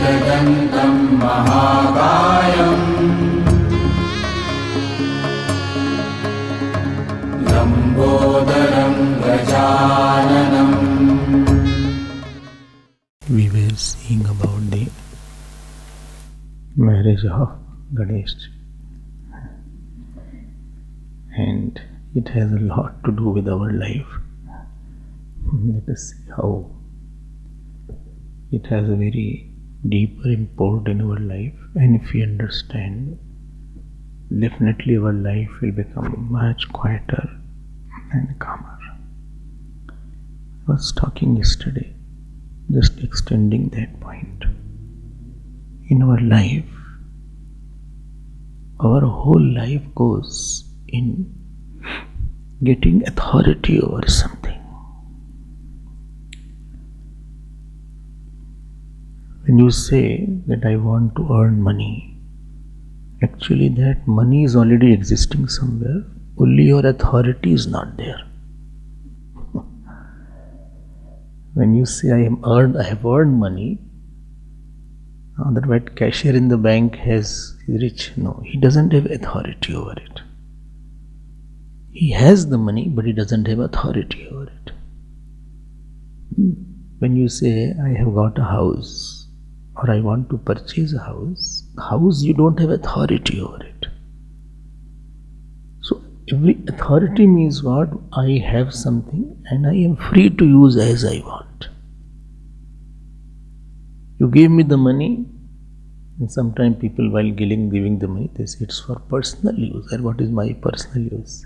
एकदन्तं महाकायम् लम्बोदरं गजाननम्. We were seeing about the marriage of Ganesh, and it has a lot to do with our life. Let us see how it has a very deeper import in our life, and if we understand, definitely our life will become much quieter and calmer. I was talking yesterday, just extending that point. In our life, our whole life goes in getting authority over something. When you say that I want to earn money, actually that money is already existing somewhere, only your authority is not there. When you say I have earned money, otherwise cashier in the bank is rich. No, he doesn't have authority over it. He has the money, but he doesn't have authority over it. When you say I have got a house, or I want to purchase a house you don't have authority over it. So every authority means what? I have something and I am free to use as I want. You gave me the money, and sometimes people while giving the money, they say it's for personal use. And what is my personal use?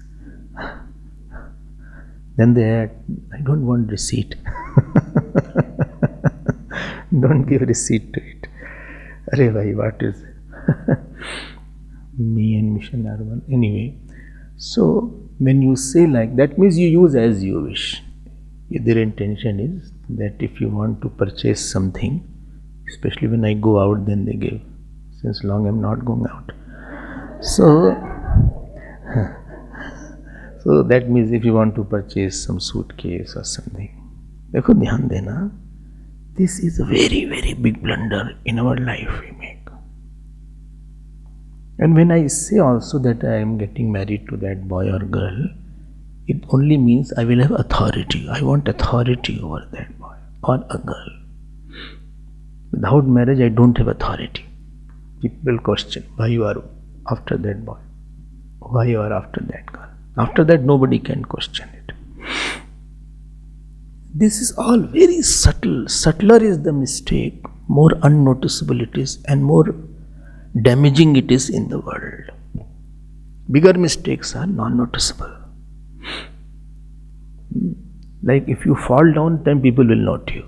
Then they add, I don't want receipt. Don't give receipt to it. Arey bhai, what is me and mission are one. Anyway, so when you say like that, means you use as you wish. Their intention is that if you want to purchase something, especially when I go out, then they give. Since long I'm not going out. So that means if you want to purchase some suitcase or something, देखो ध्यान देना, this is a very, very big blunder in our life we make. And when I say also that I am getting married to that boy or girl, it only means I will have authority. I want authority over that boy or a girl. Without marriage, I don't have authority. People question, why you are after that boy? Why you are after that girl? After that, nobody can question it. This is all very subtle. Subtler is the mistake, more unnoticeable it is, and more damaging it is in the world. Bigger mistakes are non-noticeable. Like if you fall down, then people will note you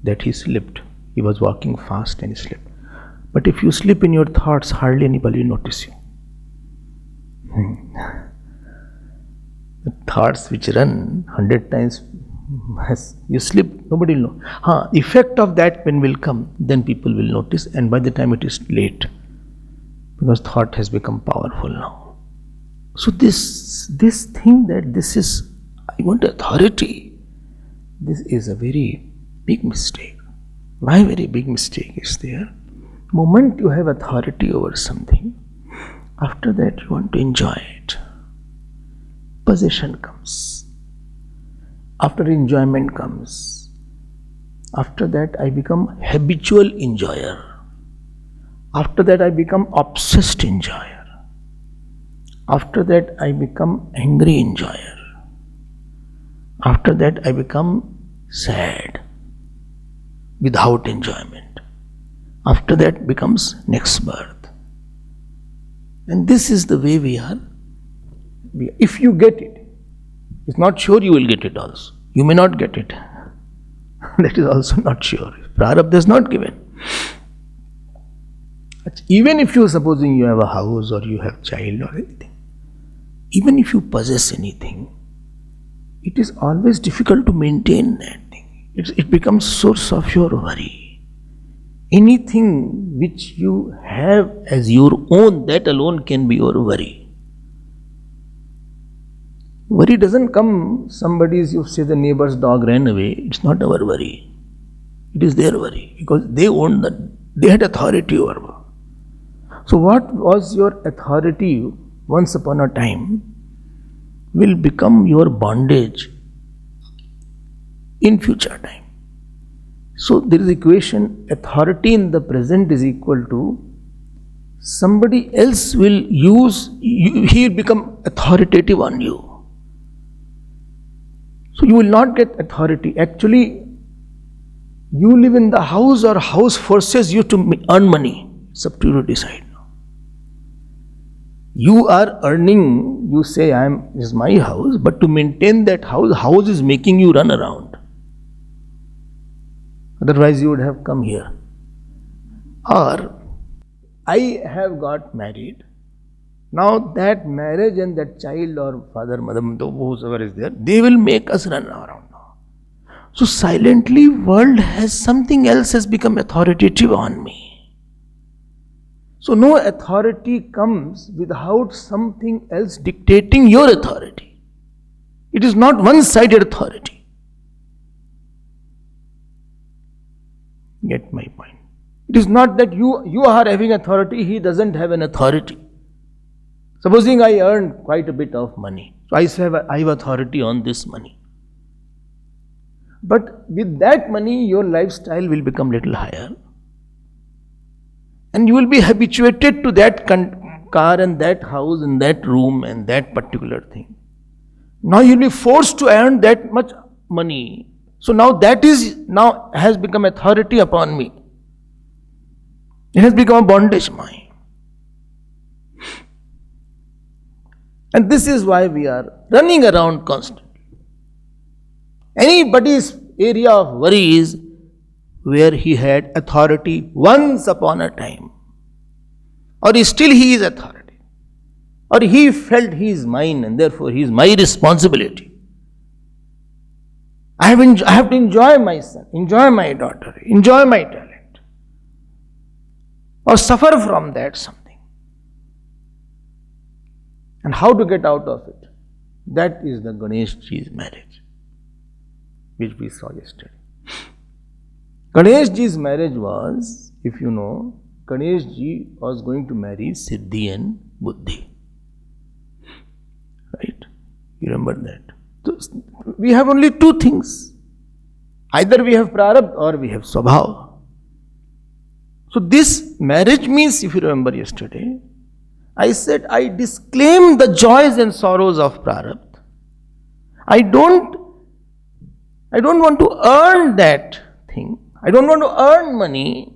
that he slipped. He was walking fast and he slipped. But if you slip in your thoughts, hardly anybody will notice you. The thoughts which run 100 times, you slip, nobody will know. Effect of that when will come, then people will notice, and by the time it is late, because thought has become powerful now. So this thing that this is, I want authority, this is a very big mistake. Why very big mistake is there? Moment you have authority over something, after that you want to enjoy it. Possession comes. After enjoyment comes. After that I become habitual enjoyer. After that I become obsessed enjoyer. After that I become angry enjoyer. After that I become sad without enjoyment. After that becomes next birth. And this is the way we are. If you get it, it's not sure you will get it also. You may not get it. That is also not sure. Prarabdha is not given. Even if you supposing you have a house or you have child or anything, even if you possess anything, it is always difficult to maintain that thing. It becomes source of your worry. Anything which you have as your own, that alone can be your worry. Worry doesn't come, you say the neighbor's dog ran away, it's not our worry. It is their worry, because they own They had authority over. So what was your authority once upon a time will become your bondage in future time. So there is equation, authority in the present is equal to somebody else will use, he will become authoritative on you. So you will not get authority. Actually, you live in the house or house forces you to earn money. It's up to you to decide. You are earning, you say this is my house, but to maintain that house is making you run around. Otherwise you would have come here. Or, I have got married. Now that marriage and that child or father, mother, whoever is there, they will make us run around now. So silently world has something else has become authoritative on me. So no authority comes without something else dictating your authority. It is not one-sided authority. Get my point. It is not that you are having authority, he doesn't have an authority. Supposing I earn quite a bit of money, so I have authority on this money. But with that money, your lifestyle will become little higher. And you will be habituated to that car and that house and that room and that particular thing. Now you will be forced to earn that much money. So now has become authority upon me. It has become a bondage mine. And this is why we are running around constantly. Anybody's area of worry is where he had authority once upon a time. Or still he is authority. Or he felt he is mine and therefore he is my responsibility. I have to enjoy my son, enjoy my daughter, enjoy my talent. Or suffer from that something. And how to get out of it? That is the Ganesh Ji's marriage, which we saw yesterday. Ganesh Ji's marriage was, if you know, Ganesh Ji was going to marry Siddhi and Buddhi. Right? You remember that? So we have only two things. Either we have Prarabdha or we have Swabhav. So this marriage means, if you remember yesterday, I said I disclaim the joys and sorrows of Prarabdha. I don't want to earn that thing. I don't want to earn money.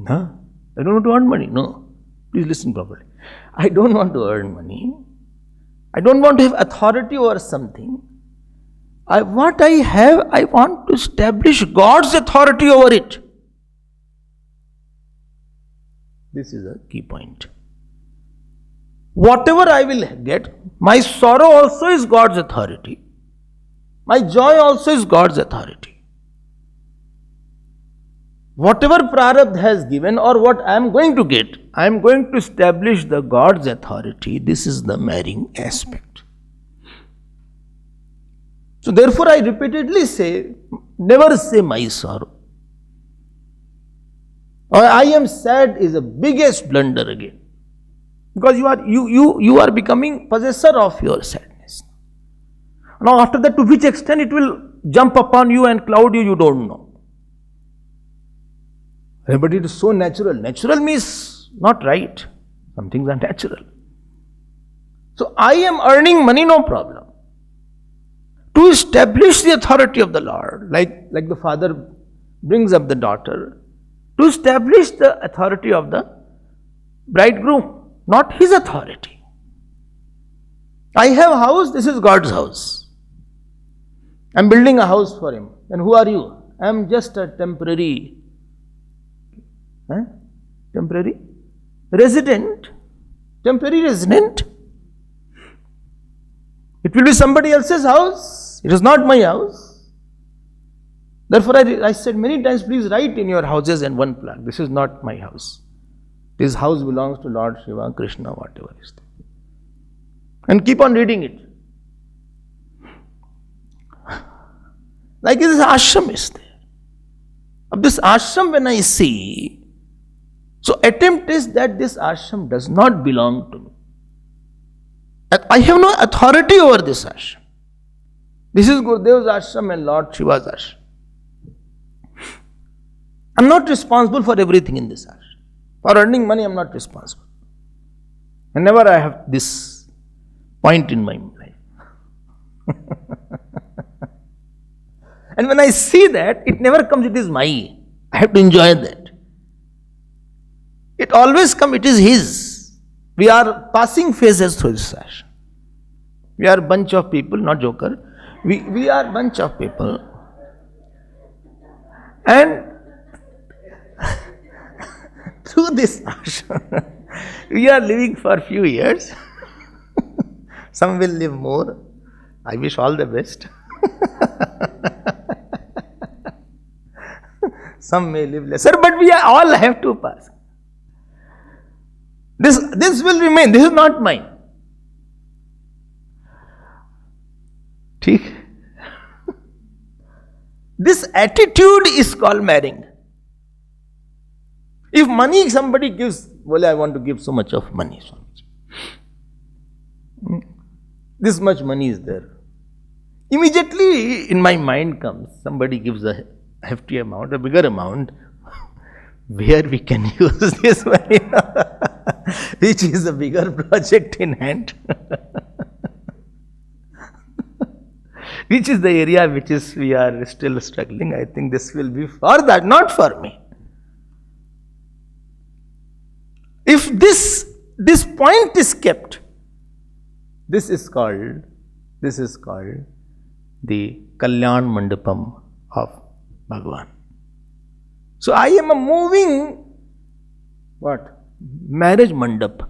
I don't want to earn money. No. Please listen properly. I don't want to earn money. I don't want to have authority over something. What I have, I want to establish God's authority over it. This is a key point. Whatever I will get, my sorrow also is God's authority. My joy also is God's authority. Whatever Prarabdha has given or what I am going to get, I am going to establish the God's authority. This is the marrying aspect. So therefore I repeatedly say, never say my sorrow. Or I am sad is the biggest blunder again. Because you are becoming possessor of your sadness. Now after that, to which extent it will jump upon you and cloud you, you don't know. But it is so natural. Natural means not right. Some things are natural. So I am earning money, no problem. To establish the authority of the Lord, like the father brings up the daughter, to establish the authority of the bridegroom, not his authority. I have a house, this is God's house. I am building a house for him. And who are you? I am just a temporary resident. Temporary resident. It will be somebody else's house. It is not my house. Therefore, I said many times, please write in your houses and one plaque, this is not my house. This house belongs to Lord Shiva, Krishna, whatever is there. And keep on reading it. Like this ashram is there. Of this ashram when I see, so attempt is that this ashram does not belong to me. I have no authority over this ashram. This is Gurudev's ashram and Lord Shiva's ashram. I am not responsible for everything in this ashram. For earning money, I am not responsible. Whenever I have this point in my life. And when I see that, it never comes, it is my. I have to enjoy that. It always comes, it is his. We are passing phases through this ashram. We are a bunch of people, not joker. We are a bunch of people. And through this ashram, we are living for a few years. Some will live more. I wish all the best. Some may live lesser, but we all have to pass. This will remain. This is not mine. ठीक? This attitude is called marrying. If money somebody gives, well, I want to give so much of money. This much money is there. Immediately in my mind comes, somebody gives a hefty amount, a bigger amount, where we can use this money, which is a bigger project in hand. Which is the area which is we are still struggling. I think this will be for that, not for me. If this point is kept, this is called the Kalyan Mandapam of Bhagavan. So I am a moving what? Marriage mandap.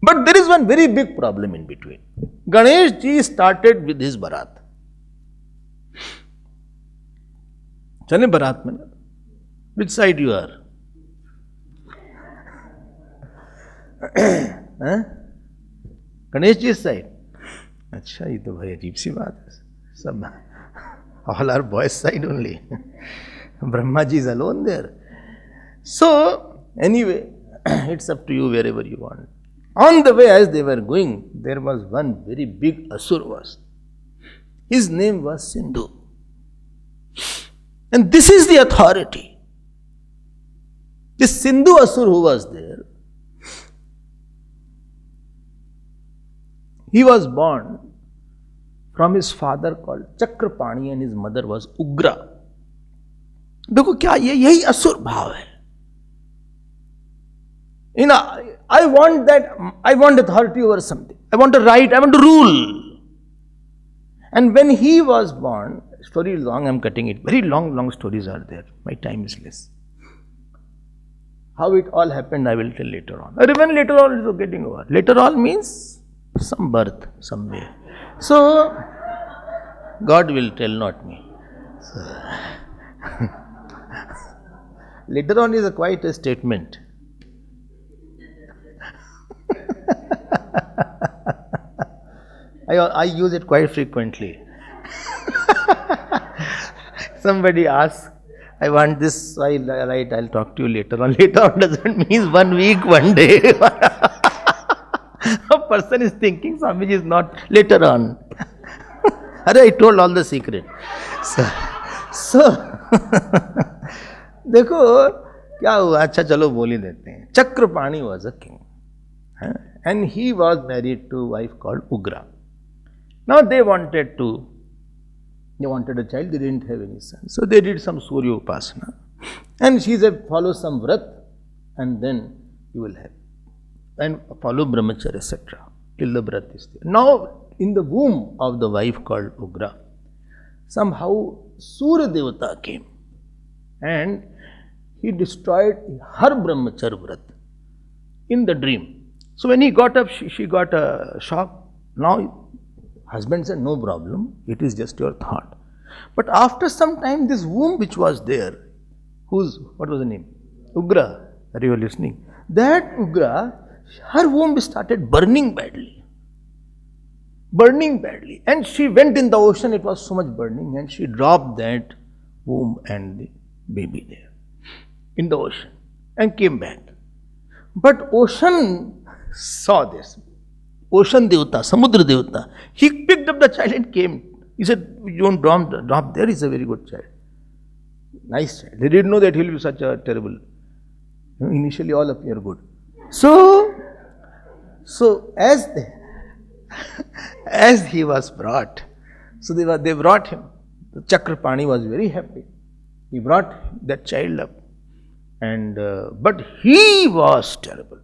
But there is one very big problem in between. Ganesh ji started with his barat. Chale barat mein? Which side you are? Ganesh ji's side. अच्छा ये तो भाई अजीब सी बात है. सब all are boys side only. Brahma ji is alone there. So anyway, it's up to you wherever you want. On the way as they were going, there was one very big asur was. His name was Sindhu. And this is the authority. This Sindhu asur who was there, he was born from his father called Chakrapani and his mother was Ugra. देखो क्या यही असुर भाव है. You know, I want authority over something. I want to write, I want to rule. And when he was born, story is long, I am cutting it. Very long stories are there. My time is less. How it all happened, I will tell later on. Or even later on, it is getting over. Later on means some birth, somewhere. So, God will tell, not me. So, later on is quite a statement. I use it quite frequently. Somebody asks, I want this, so I write, I'll talk to you later on. Later on doesn't mean 1 week, 1 day. A person is thinking, Swamiji is not later on. I told all the secret. So देखो क्या हुआ. अच्छा चलो बोल ही देते हैं. Chakrapani was a king. And he was married to a wife called Ugra. Now they wanted a child, they didn't have any son. So they did some Surya Upasana. And she said, follow some vrat and then you will have. And follow brahmacharya, etc. Till the vrat is there. Now in the womb of the wife called Ugra, somehow Surya Devata came and he destroyed her brahmacharya vrat in the dream. So when he got up, she got a shock. Now husband said, no problem, it is just your thought. But after some time, this womb which was there, what was the name? Ugra. Are you listening? That Ugra, her womb started burning badly. burning badly. And she went in the ocean, it was so much burning, and she dropped that womb and the baby there in the ocean and came back. But ocean saw this. Ocean Devata, Samudra Devata, he picked up the child and came. He said, you don't drop there, he's a very good child. Nice child. They didn't know that he'll be such a terrible. Initially all appear good. So as he was brought, so they brought him. The Chakrapani was very happy. He brought that child up. And but he was terrible.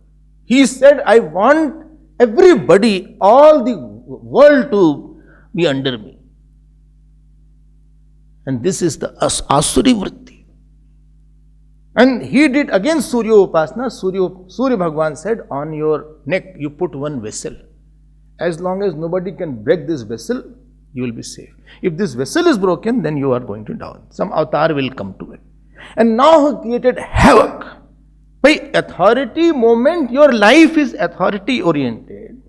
He said, I want everybody, all the world to be under me. And this is the Asuri Vritti. And he did again Surya Upasana. Surya Bhagwan said, on your neck you put one vessel. As long as nobody can break this vessel, you will be safe. If this vessel is broken, then you are going to down. Some avatar will come to it. And now he created havoc. By authority moment, your life is authority oriented,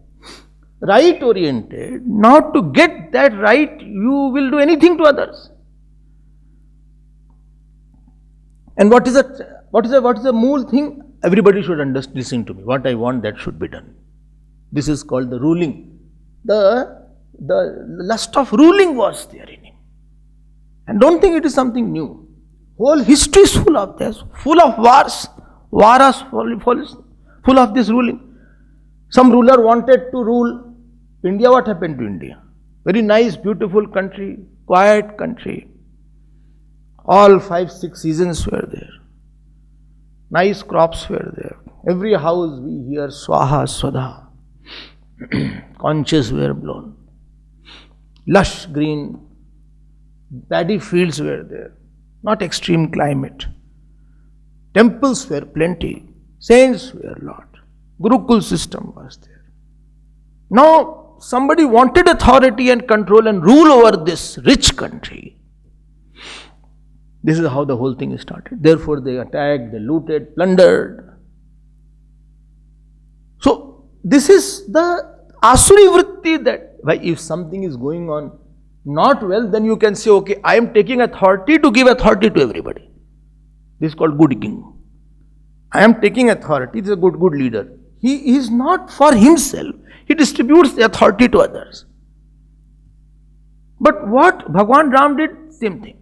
right oriented. Now to get that right, you will do anything to others. And what is the mool thing? Everybody should listen to me. What I want, that should be done. This is called the ruling. The lust of ruling was there in him. And don't think it is something new. Whole history is full of this, full of wars, full of this ruling. Some ruler wanted to rule India. What happened to India? Very nice, beautiful country, quiet country. All 5-6 seasons were there. Nice crops were there. Every house we hear Swaha, Swada. Conches were blown. Lush green paddy fields were there. Not extreme climate. Temples were plenty. Saints were a lot. Gurukul system was there. Now somebody wanted authority and control and rule over this rich country. This is how the whole thing started. Therefore they attacked, they looted, plundered. So this is the Asuri Vritti, that if something is going on not well, then you can say, okay, I am taking authority to give authority to everybody. This is called good king. I am taking authority. This is a good leader. He is not for himself. He distributes the authority to others. But what Bhagwan Ram did, same thing.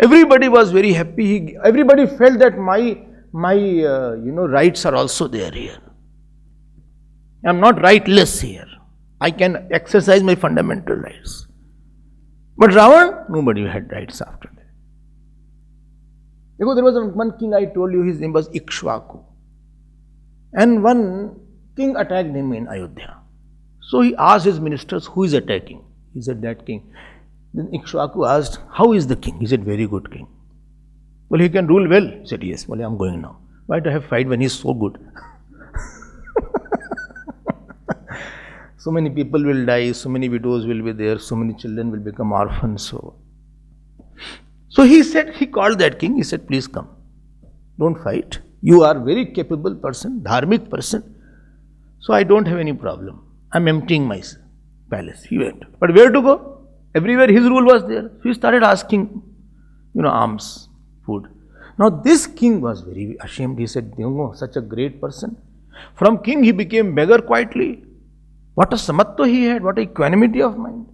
Everybody was very happy. Everybody felt that my rights are also there here. I am not rightless here. I can exercise my fundamental rights. But Ravan, nobody had rights after that. Because there was one king, I told you, his name was Ikshvaku. And one king attacked him in Ayodhya. So he asked his ministers, who is attacking? He said, that king. Then Ikshvaku asked, how is the king? He said, very good king. Well, he can rule well. He said, yes, well, I am going now. Why to have fight when he is so good? So many people will die, so many widows will be there, so many children will become orphans. So he said, he called that king, he said, please come. Don't fight. You are very capable person, dharmic person. So I don't have any problem. I am emptying my palace. He went. But where to go? Everywhere his rule was there. So he started asking, alms, food. Now this king was very ashamed. He said, such a great person. From king he became beggar quietly. What a samatva he had, what a equanimity of mind,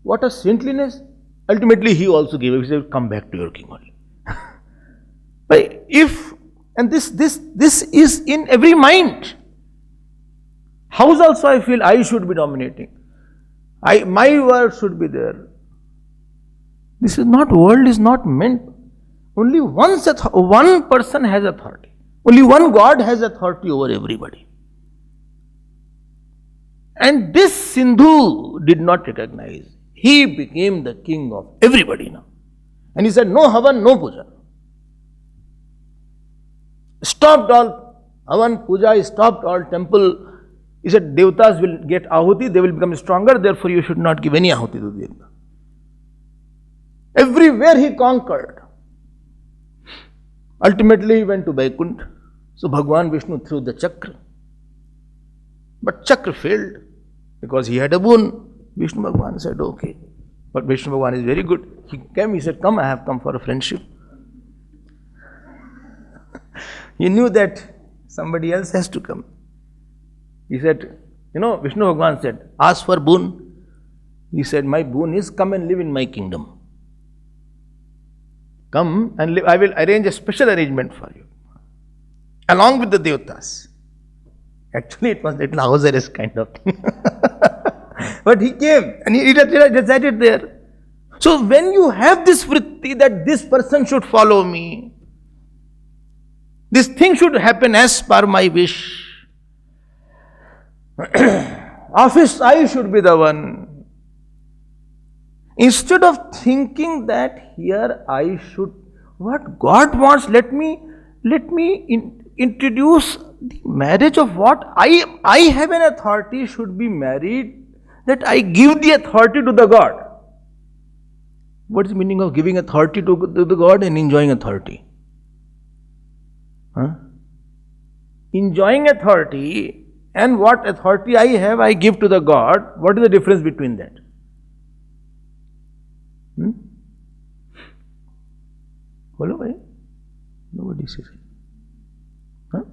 what a saintliness. Ultimately he also gave up. He said, come back to your king only. But this is in every mind. House also I feel I should be dominating. My word should be there. This is not, world is not meant. Only one person has authority. Only one God has authority over everybody. And this Sindhu did not recognize. He became the king of everybody now. And he said, no Havan, no Puja. Stopped all Havan, Puja, stopped all temple. He said, Devatas will get Ahuti, they will become stronger, therefore you should not give any Ahuti to Devata. Everywhere he conquered. Ultimately he went to Vaikuntha. So Bhagwan Vishnu threw the chakra. But chakra failed because he had a boon. Vishnu Bhagwan said, okay. But Vishnu Bhagwan is very good. He came, he said, come, I have come for a friendship. He knew that somebody else has to come. He said, Vishnu Bhagwan said, ask for boon. He said, my boon is come and live in my kingdom. Come and live. I will arrange a special arrangement for you. Along with the Devatas. Actually, it was a little house arrest kind of thing. But he came and he decided there. So when you have this vritti that this person should follow me, this thing should happen as per my wish. Office, I should be the one. Instead of thinking that here I should, what God wants, let me introduce the marriage of what I have an authority should be married, that I give the authority to the God. What is the meaning of giving authority to the God and enjoying authority? Enjoying authority and what authority I have, I give to the God. What is the difference between that? Hello, bhai? Nobody says it.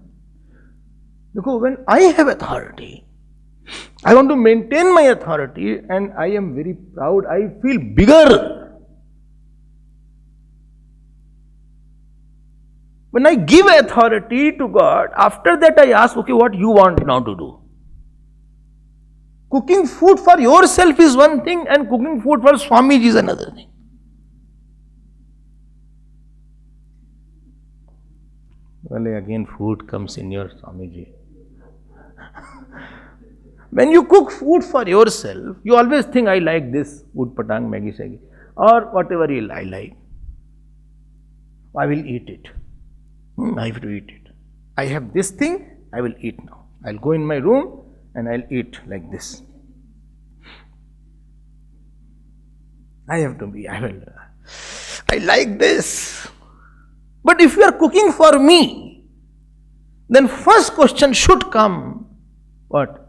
Because when I have authority, I want to maintain my authority and I am very proud, I feel bigger. When I give authority to God, after that I ask, okay, what you want now to do? Cooking food for yourself is one thing and cooking food for Swamiji is another thing. Well, again food comes in your Swamiji. When you cook food for yourself, you always think, I like this, wood patang, Maggi sagi, or whatever I like. I will eat it. I have to eat it. I have this thing, I will eat now. I'll go in my room and I'll eat like this. I like this. But if you are cooking for me, then first question should come, what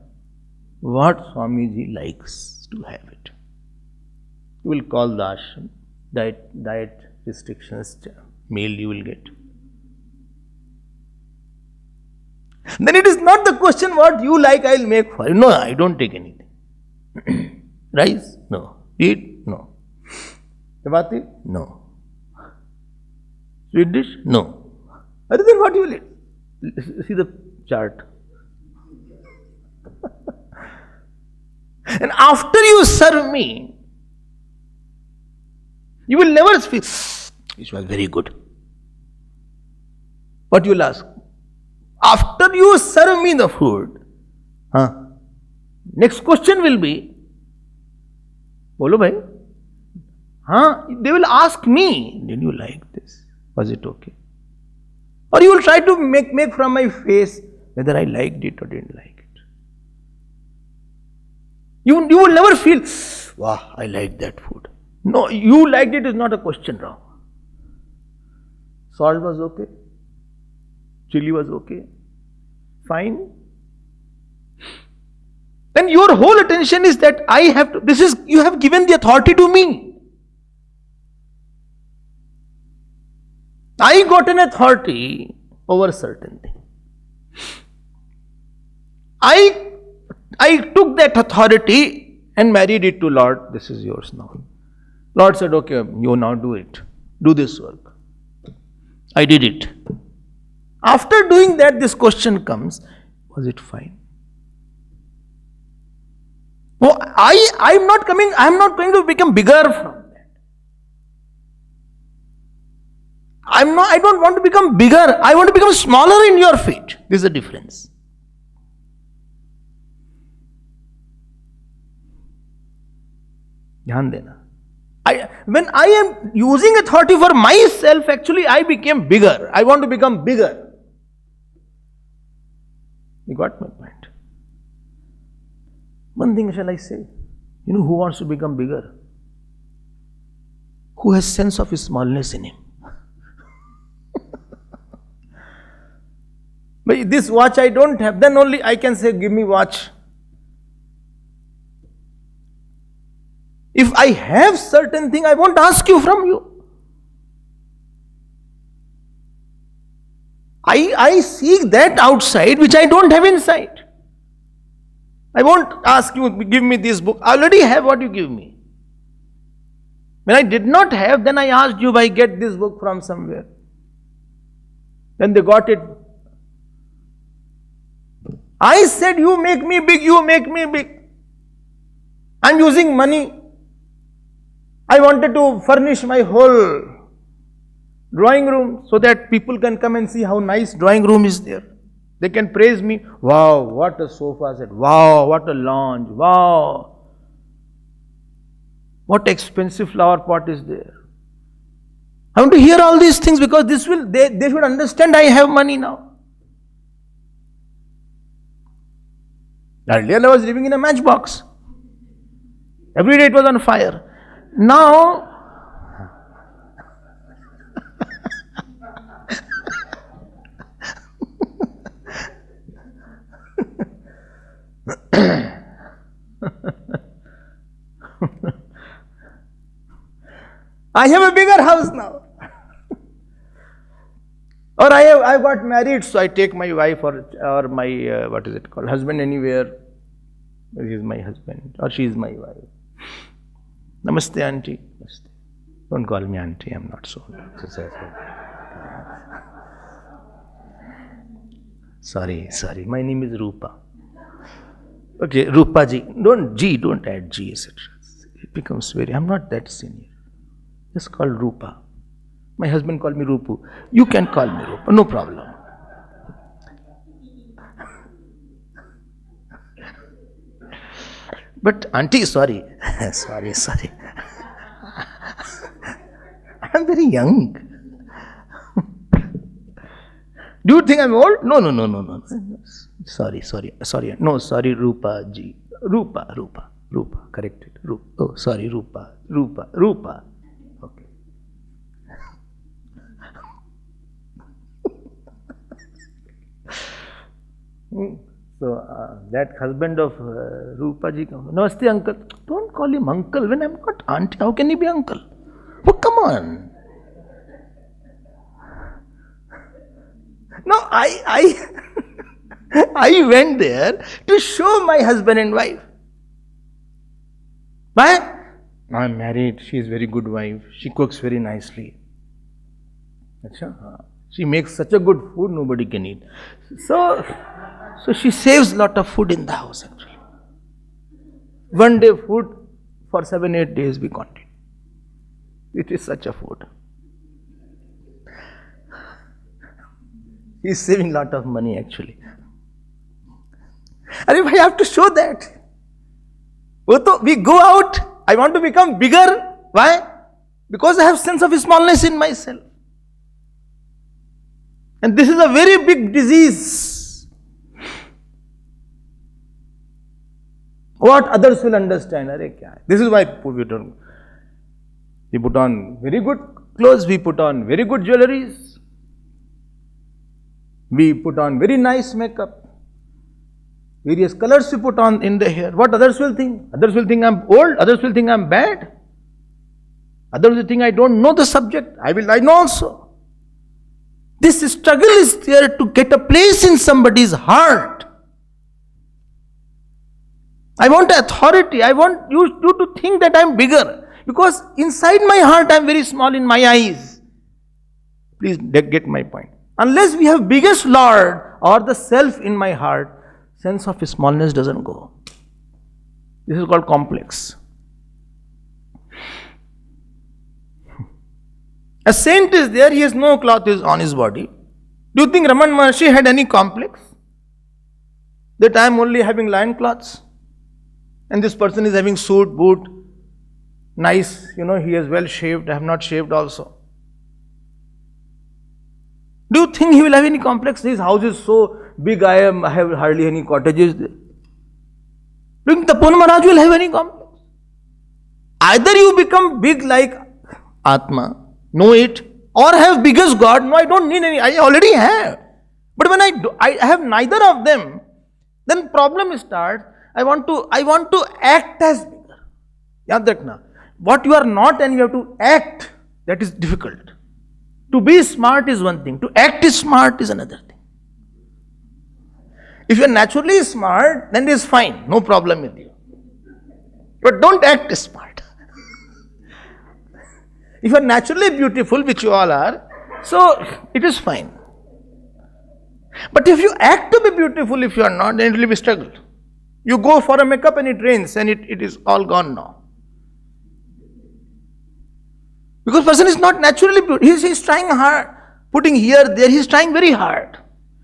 Swamiji likes to have it. You will call the ashram, diet restrictions, meal you will get. Then it is not the question what you like I will make for you. No, I don't take anything. Rice? No. Eat? No. Chapati? No. Sweet dish? No. Other than what you will eat? See the chart. And after you serve me, you will never feel, this was very good. What you will ask? After you serve me the food, next question will be, Bolo bhai, they will ask me, did you like this? Was it okay? Or you will try to make from my face whether I liked it or didn't like it. You will never feel, wow, I like that food. No, you liked it is not a question now. Salt was okay. Chili was okay. Fine. Then your whole attention is that you have given the authority to me. I got an authority over certain thing. I took that authority and married it to Lord. This is yours now. Lord said, okay, you now do it. Do this work. I did it. After doing that, this question comes, was it fine? Oh, I am not going to become bigger from that. I don't want to become bigger. I want to become smaller in your feet. This is the difference. Dhyan dena. When I am using authority for myself, actually I became bigger. I want to become bigger. You got my point? One thing shall I say? You know who wants to become bigger? Who has sense of smallness in him. But this watch I don't have, then only I can say, give me watch. If I have certain thing, I won't ask you from you. I seek that outside which I don't have inside. I won't ask you, give me this book. I already have what you give me. When I did not have, then I asked you, I get this book from somewhere. Then they got it. I said, you make me big, you make me big. I'm using money. I wanted to furnish my whole drawing room so that people can come and see how nice drawing room is there. They can praise me. Wow, what a sofa set. Wow, what a lounge. Wow. What expensive flower pot is there. I want to hear all these things because they should understand I have money now. Earlier I was living in a matchbox. Every day it was on fire. Now, I have a bigger house now. Or I got married, so I take my wife or my, husband anywhere. He is my husband or she is my wife. Namaste, auntie. Namaste. Don't call me auntie, I'm not so. Sorry. My name is Rupa. Okay, Rupa ji. Don't add G, etc. It becomes I'm not that senior. Just call Rupa. My husband called me Rupu. You can call me Rupa, no problem. But auntie, sorry. sorry. I'm very young. Do you think I'm old? No. Sorry. No, sorry, Rupa ji. Rupa. Correct it. Oh, sorry, Rupa. Okay. So that husband of Rupa ji, Namaste uncle. Don't call him uncle when I'm not auntie. How can he be uncle? Oh, come on. No, I went there to show my husband and wife. Why? I'm married. She is very good wife. She cooks very nicely. She makes such a good food nobody can eat. So she saves lot of food in the house actually. One day food for 7-8 days we continue. It is such a food. He is saving lot of money actually. And if I have to show that, we go out, I want to become bigger. Why? Because I have sense of smallness in myself. And this is a very big disease. What others will understand. This is why we put on very good clothes, we put on very good jewelries, we put on very nice makeup. Various colors we put on in the hair. What others will think? Others will think I'm old. Others will think I'm bad. Others will think I don't know the subject. I know also. This struggle is there to get a place in somebody's heart. I want authority. I want you to think that I'm bigger. Because inside my heart I'm very small in my eyes. Please get my point. Unless we have biggest Lord or the self in my heart, sense of smallness doesn't go. This is called complex. A saint is there, he has no cloth on his body. Do you think Raman Maharshi had any complex? That I am only having lion cloths? And this person is having suit, boot, nice, he is well shaved, I have not shaved also. Do you think he will have any complex? His house is so big, I have hardly any cottages there. Do you think Tapan Maharaj will have any complex? Either you become big like Atma, know it, or have biggest God. No, I don't need any, I already have. But when I have neither of them, then problem starts. I want to act as bigger. Yaad rakhna. what you are not and you have to act, that is difficult. To be smart is one thing, to act smart is another thing. If you are naturally smart, then it is fine, no problem with you. But don't act smart. If you are naturally beautiful, which you all are, so it is fine. But if you act to be beautiful, if you are not, then it will be struggle. You go for a makeup and it rains and it is all gone now. Because person is not naturally beautiful. He is trying hard, putting here, there, he is trying very hard.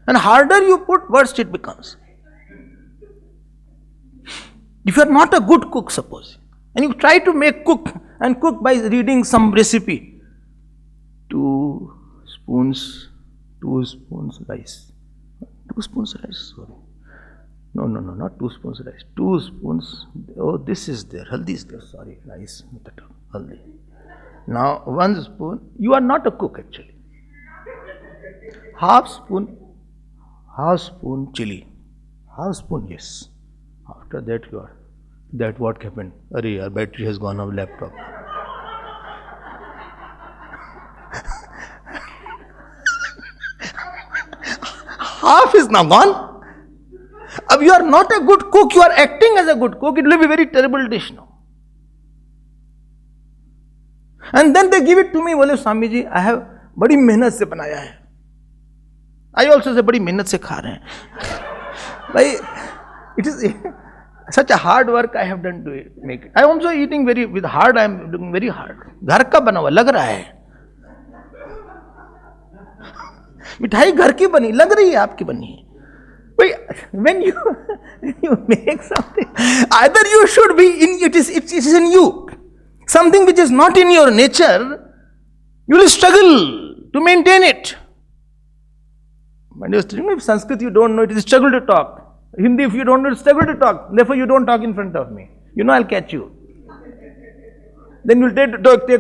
And harder you put, worse it becomes. If you are not a good cook, suppose, and you try to cook by reading some recipe, 2 spoons rice. 2 spoons rice, sorry. No, not 2 spoons rice. 2 spoons, oh, this is there, haldi is there, sorry, rice, haldi. Now, 1 spoon, you are not a cook actually. Half spoon chili. Half spoon, yes. After that you are, that what happened? Arey yaar, battery has gone off laptop. Half is now gone. If you are not a good cook, you are acting as a good cook, it will be very terrible dish now. And then they give it to me, बोले Swami ji, I have बड़ी मेहनत से बनाया है. I also say बड़ी मेहनत से खा रहे हैं. भाई, it is such a hard work I have done to make it. I am also eating with hard. I am doing very hard. घर का बना हुआ लग रहा है. मिठाई घर की बनी लग रही है आपकी बनी है. When you make something, either you should be in it is in you. Something which is not in your nature, you will struggle to maintain it. When you study Sanskrit, you don't know, it is struggle to talk. Hindi, if you don't know, it's struggle to talk. Therefore, you don't talk in front of me. You know I'll catch you. Then you'll take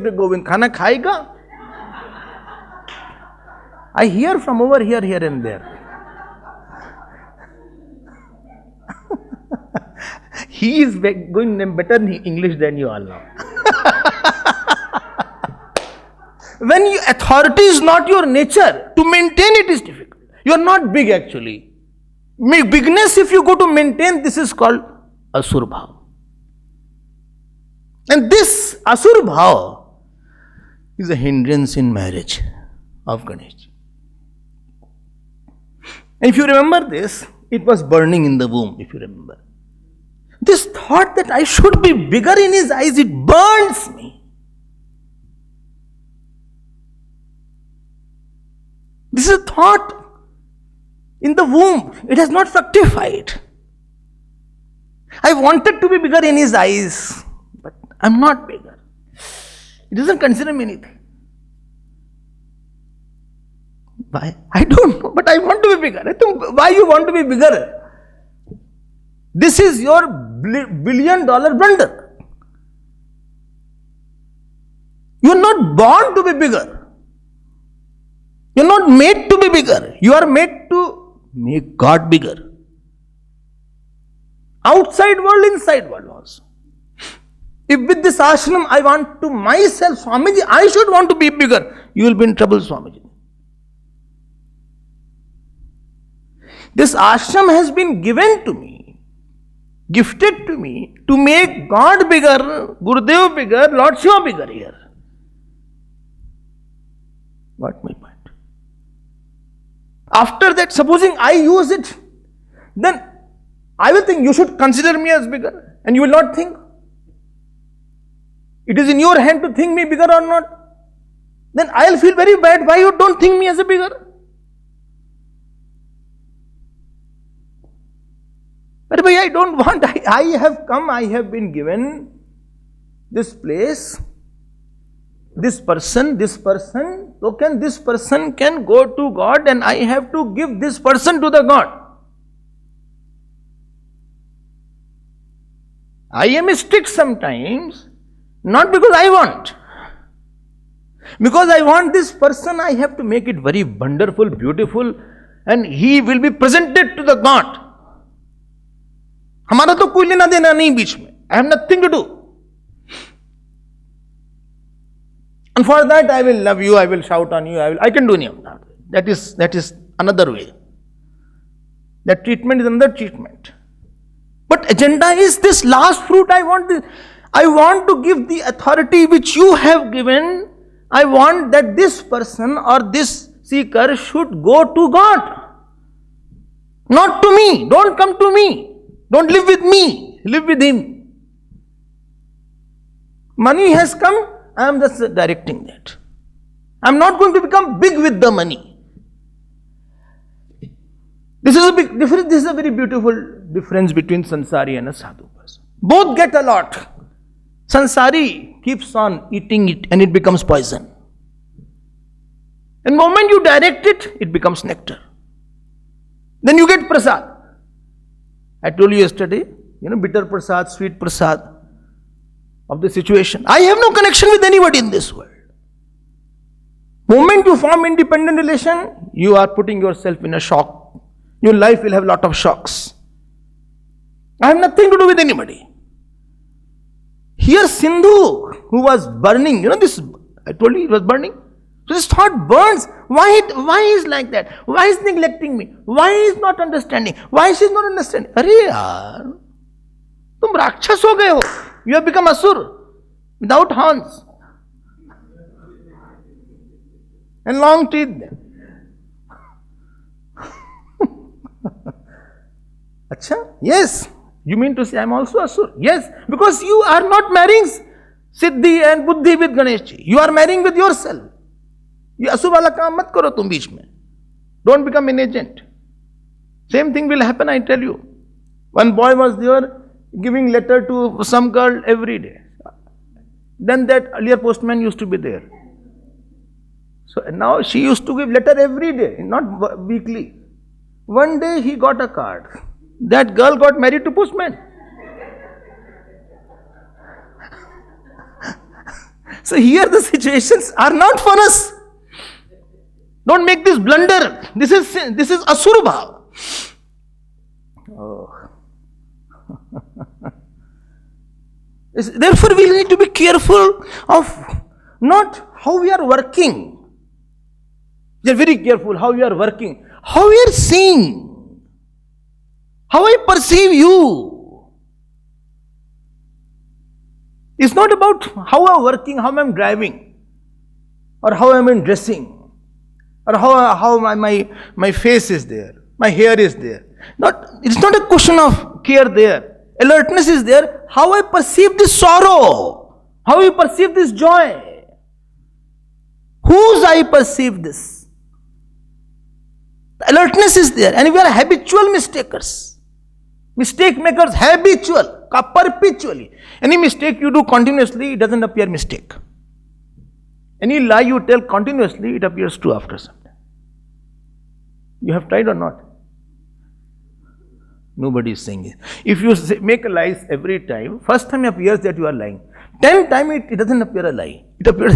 to Govind. Khana khayega? I hear from over here and there. He is going better in English than you all now. When authority is not your nature, to maintain it is difficult. You are not big actually. Bigness, if you go to maintain, this is called Asur Bhav. And this Asur Bhav is a hindrance in marriage of Ganesh. And if you remember this, it was burning in the womb, if you remember. This thought that I should be bigger in his eyes, it burns me. This is a thought in the womb. It has not fructified. I wanted to be bigger in his eyes, but I'm not bigger. He doesn't consider me anything. Why? I don't know, but I want to be bigger. I think, why you want to be bigger? This is your $1 billion blunder. You are not born to be bigger. You are not made to be bigger. You are made to make God bigger. Outside world, inside world also. If with this ashram I want to myself, Swamiji, I should want to be bigger, you will be in trouble, Swamiji. This ashram has been given to me, gifted to me, to make God bigger, Gurudev bigger, Lord Shiva bigger here. What my point? After that, supposing I use it, then I will think you should consider me as bigger, and you will not think. It is in your hand to think me bigger or not. Then I will feel very bad. Why you don't think me as a bigger? But I don't want. I have come. I have been given this place. This person. So this person can go to God, and I have to give this person to the God. I am strict sometimes. Not because I want. Because I want this person, I have to make it very wonderful, beautiful, and he will be presented to the God. हमारा तो कोई लेना देना नहीं बीच में. I have nothing to do. And for that I will love you, I will shout on you, I can do anything. That is another way. That treatment is another treatment. But agenda is this last fruit. I want to give the authority which you have given. I want that this person or this seeker should go to God. Not to me. Don't come to me. Don't live with me. Live with him. Money has come. I am just directing that. I am not going to become big with the money. This is a big difference. This is a very beautiful difference between Sansari and a sadhu person. Both get a lot. Sansari keeps on eating it and it becomes poison. And the moment you direct it, it becomes nectar. Then you get prasad. I told you yesterday, bitter prasad, sweet prasad of the situation. I have no connection with anybody in this world. Moment you form independent relation, you are putting yourself in a shock. Your life will have a lot of shocks. I have nothing to do with anybody. Here Sindhu, who was burning, this, I told you it was burning. So this thought burns. Why is like that? Why is neglecting me? Why is not understanding? Why she is not understanding? Arey yaar, tum rakshas ho gaye ho. You have become asur without horns and long teeth. Acha? Yes. You mean to say I am also asur? Yes. Because you are not marrying Siddhi and Buddhi with Ganesh. You are marrying with yourself. You asur wala kaam mat karo tum beech mein. Don't become an agent. Same thing will happen, I tell you. One boy was there giving letter to some girl every day. Then that earlier postman used to be there. So now she used to give letter every day, not weekly. One day he got a card. That girl got married to postman. So here the situations are not for us. Don't make this blunder. This is asura bhav. Oh. Therefore, we need to be careful of not how we are working. We are very careful how we are working, how we are seeing, how I perceive you. It's not about how I'm working, how I'm driving, or how I'm dressing, or how my face is there, my hair is there. It's not a question of care there. Alertness is there. How I perceive this sorrow, how I perceive this joy, whose I perceive this. The alertness is there, and we are habitual mistakers. Mistake makers, habitual, perpetually. Any mistake you do continuously, it doesn't appear mistake. Any lie you tell continuously, it appears true after some time. You have tried or not? Nobody is saying it. If you make a lie every time, first time it appears that you are lying. 10 times it doesn't appear a lie. It appears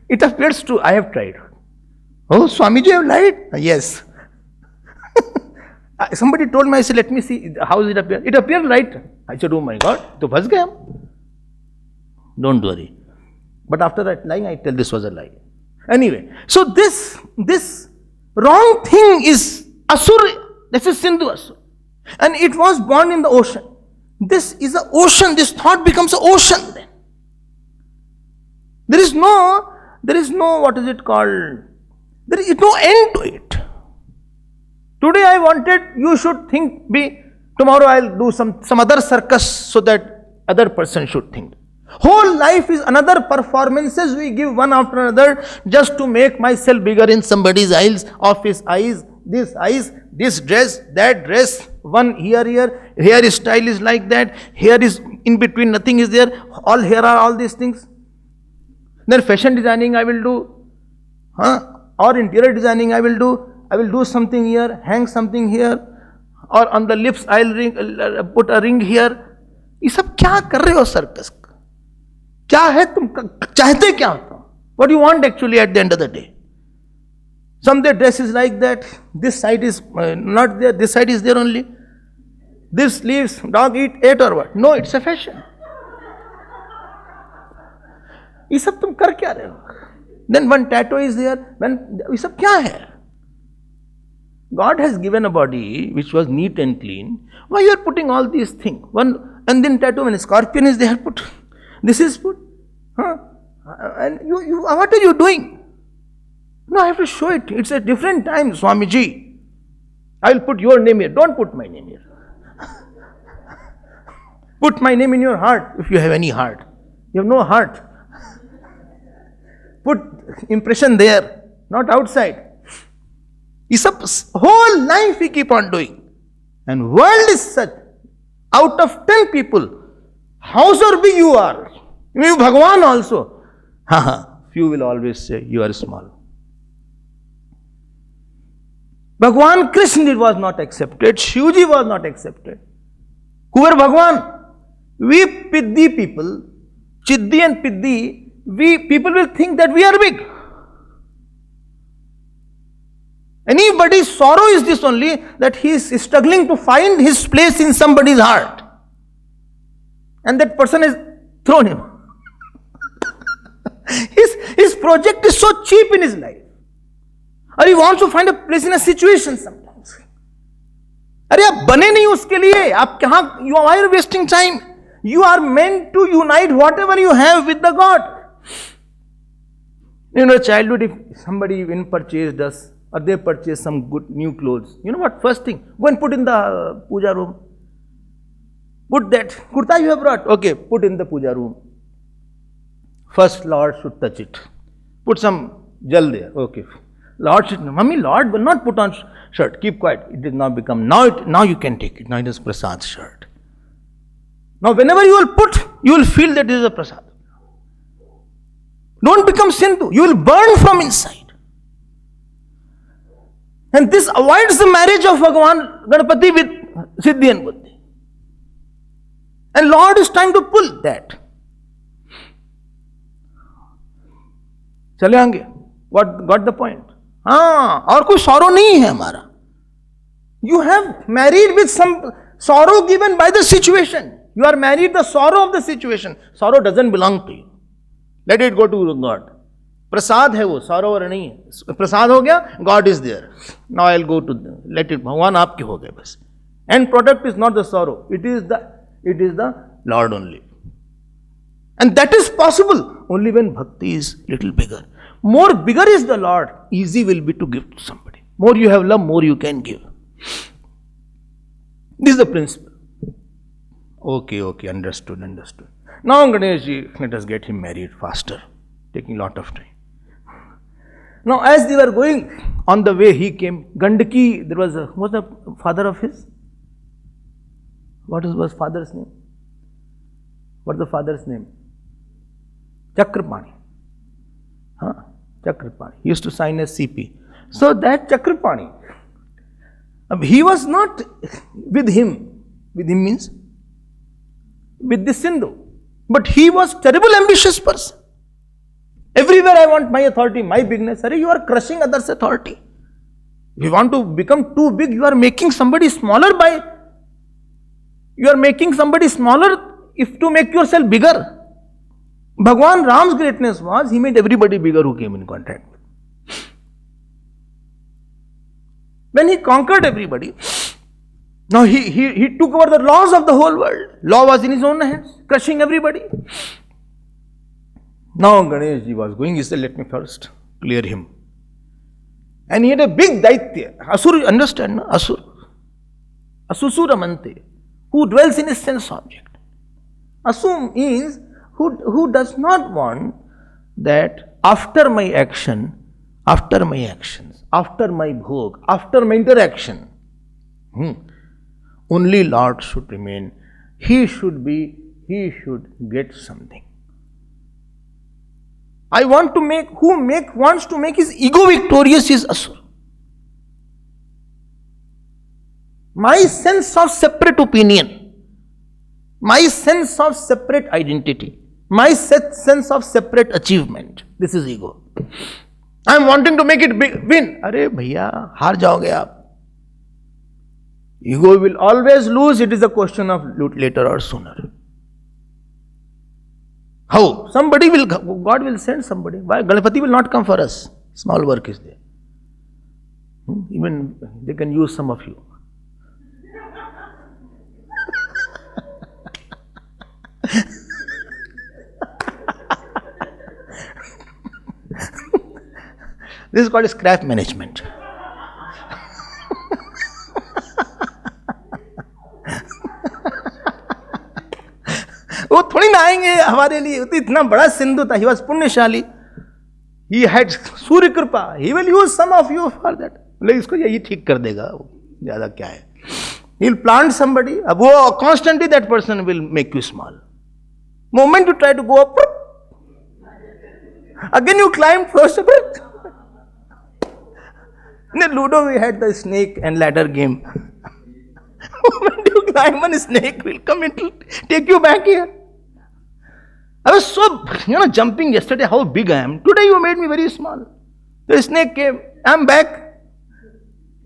it appears true. I have tried. Oh, Swamiji, you have lied? Yes. Somebody told me, I said, let me see, how does it appear? It appeared right. I said, oh my God, to phas gaya. Don't worry. But after that lying, I tell this was a lie. Anyway, so this wrong thing is asur. This is Sindhu asur. And it was born in the ocean. This is an ocean. This thought becomes an ocean then. There is no, what is it called? There is no end to it. Today I wanted, you should think, tomorrow I'll do some other circus so that other person should think. Whole life is another performances we give one after another just to make myself bigger in somebody's eyes, office eyes, this dress, that dress, one here style is like that, here is in between, nothing is there, here are all these things. Then fashion designing I will do, or interior designing I will do something here, hang something here, or on the lips I'll put a ring here. ये सब क्या कर रहे हो circus? क्या है तुम चाहते क्या हो? What do you want actually at the end of the day? Some day dress is like that. This side is not there. This side is there only. This sleeves, dog ate or what? No, it's a fashion. ये सब तुम कर क्या रहे हो? Then one tattoo is there. ये सब क्या है? God has given a body which was neat and clean. Why you are putting all these things? One and then tattoo, when a scorpion is there, put. This is put. Huh? And you, what are you doing? No, I have to show it. It's a different time, Swamiji. I will put your name here. Don't put my name here. Put my name in your heart if you have any heart. You have no heart. Put impression there, not outside. It's a whole life we keep on doing. And world is such. Out of 10 people, however big you are, maybe Bhagavan also, few will always say you are small. Bhagavan Krishna was not accepted, Shivji was not accepted. Who were Bhagavan? We Piddhi people, Chiddhi and Piddhi, people will think that we are big. Anybody's sorrow is this only, that he is struggling to find his place in somebody's heart. And that person has thrown him. His project is so cheap in his life. Or he wants to find a place in a situation sometimes. अरे आप बने नहीं उसके लिए, आप कहाँ, why are you wasting time? You are meant to unite whatever you have with the God. In our childhood, if somebody purchased us, or they purchase some good new clothes, you know what? First thing, go and put in the puja room. Put that kurta you have brought. Okay, put in the puja room. First, Lord should touch it. Put some jal there. Okay. Lord should. Mummy, Lord will not put on shirt. Keep quiet. It did not become. Now you can take it. Now it is prasad shirt. Now whenever you will put, you will feel that this is a prasad. Don't become Sindhu. You will burn from inside. And this avoids the marriage of Bhagavan Ganapati with Siddhi and Buddhi. And Lord is trying to pull that. चले आएंगे. Got the point? हाँ, और कोई sorrow नहीं है हमारा. You have married with some sorrow given by the situation. You are married the sorrow of the situation. Sorrow doesn't belong to you. Let it go to God. प्रसाद है वो, sorrow और नहीं है. प्रसाद हो गया, God is there. Now I'll go to let it. भगवान आपके हो गए बस. End product is not the sorrow. It is the Lord only. And that is possible only when bhakti is little bigger. More bigger is the Lord, easy will be to give to somebody. More you have love, more you can give. This is the principle. Okay, understood. Now Ganesh, let us get him married faster, taking lot of time. Now as they were going, on the way he came, Gandaki, there was who was the father of his? What was father's name? What's the father's name? Chakrapani. Chakrapani. He used to sign as CP. So that Chakrapani, he was not with him. With him means with this Sindhu. But he was terrible ambitious person. Everywhere I want my authority, my bigness. Arey, you are crushing others' authority. If you want to become too big, you are making somebody smaller if to make yourself bigger. Bhagwan Ram's greatness was, he made everybody bigger who came in contact with. When he conquered everybody, now he took over the laws of the whole world. Law was in his own hands, crushing everybody. Now Ganesh was going, he said, let me first clear him. And he had a big daitya. Asur, you understand? No? Asur. Asusuramante. Who dwells in a sense object. Asum means who does not want that after my actions, after my bhog, after my interaction, only Lord should remain. He should get something. I want to make, wants to make his ego victorious is Asur. My sense of separate opinion, my sense of separate identity, my sense of separate achievement, this is ego. I am wanting to make it win. अरे भैया हार जाओगे आप. Ego will always lose. It is a question of later or sooner. How? God will send somebody. Why? Ganapati will not come for us. Small work is there. Even they can use some of you. This is called scrap management. वो थोड़ी ना आएंगे हमारे लिए. तो इतना बड़ा सिंधु था. He was पुण्यशाली. He had सूर्य कृपा. He will use some of you for that. लेकिन इसको यही ठीक कर देगा. ज्यादा क्या है? He will plant somebody. अब वो constantly that person will make you small. Moment you try to go up, again you climb first. In the Ludo we had the snake and ladder game. Moment you climb, one snake will come and take you back here. I was so, jumping yesterday how big I am. Today you made me very small. The snake came. I am back.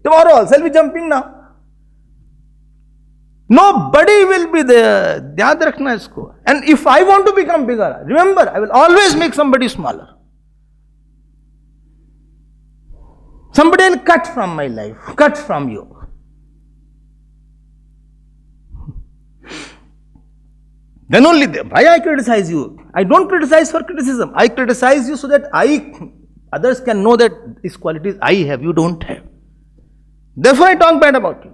Tomorrow also I'll be jumping now. Nobody will be there. Yaad rakhna isko. And if I want to become bigger, remember, I will always make somebody smaller. Somebody will cut from my life, cut from you. Then only why I criticize you? I don't criticize for criticism. I criticize you so that others can know that these qualities I have, you don't have. Therefore I talk bad about you.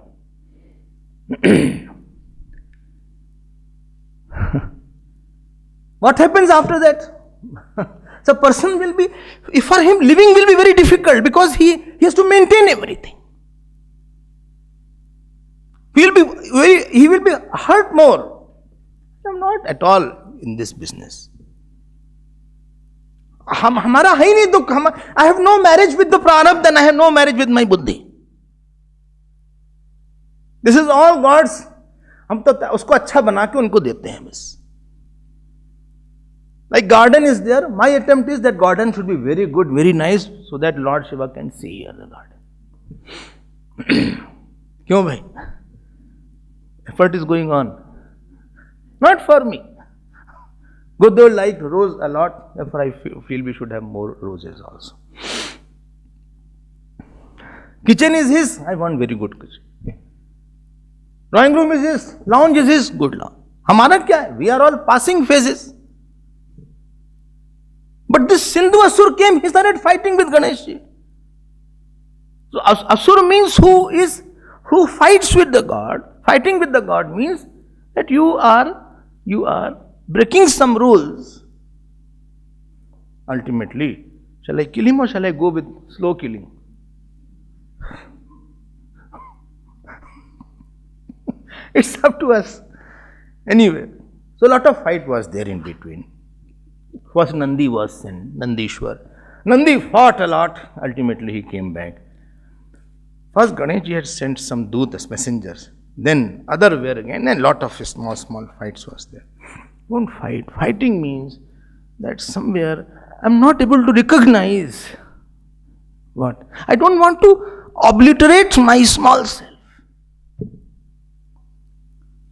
What happens after that? So person will be, for him living will be very difficult because he has to maintain everything. He will be hurt more. I am not at all in this business. हमारा है ही नहीं दुख. I have no marriage with the prarabdha and I have no marriage with my buddhi. This is all God's. हम तो उसको अच्छा बना के उनको देते हैं बस. Like garden is there. My attempt is that garden should be very good, very nice, so that Lord Shiva can see here the garden. क्यों भाई? Effort is going on. Not for me. Gurudev liked rose a lot, therefore I feel we should have more roses also. Kitchen is his, I want very good kitchen. Drawing room is his, lounge is his, good lounge. हमारा क्या है? We are all passing phases. But this Sindhu Asur came, he started fighting with Ganesh. So Asur means who fights with the god. Fighting with the god means that you are breaking some rules. Ultimately, shall I kill him or shall I go with slow killing? It's up to us. Anyway, so a lot of fight was there in between. First Nandi was sent, Nandishwar. Nandi fought a lot, ultimately he came back. First Ganesh had sent some dutas, messengers. Then other were again, and a lot of small fights was there. Don't fight. Fighting means that somewhere I am not able to recognize what? I don't want to obliterate my small self.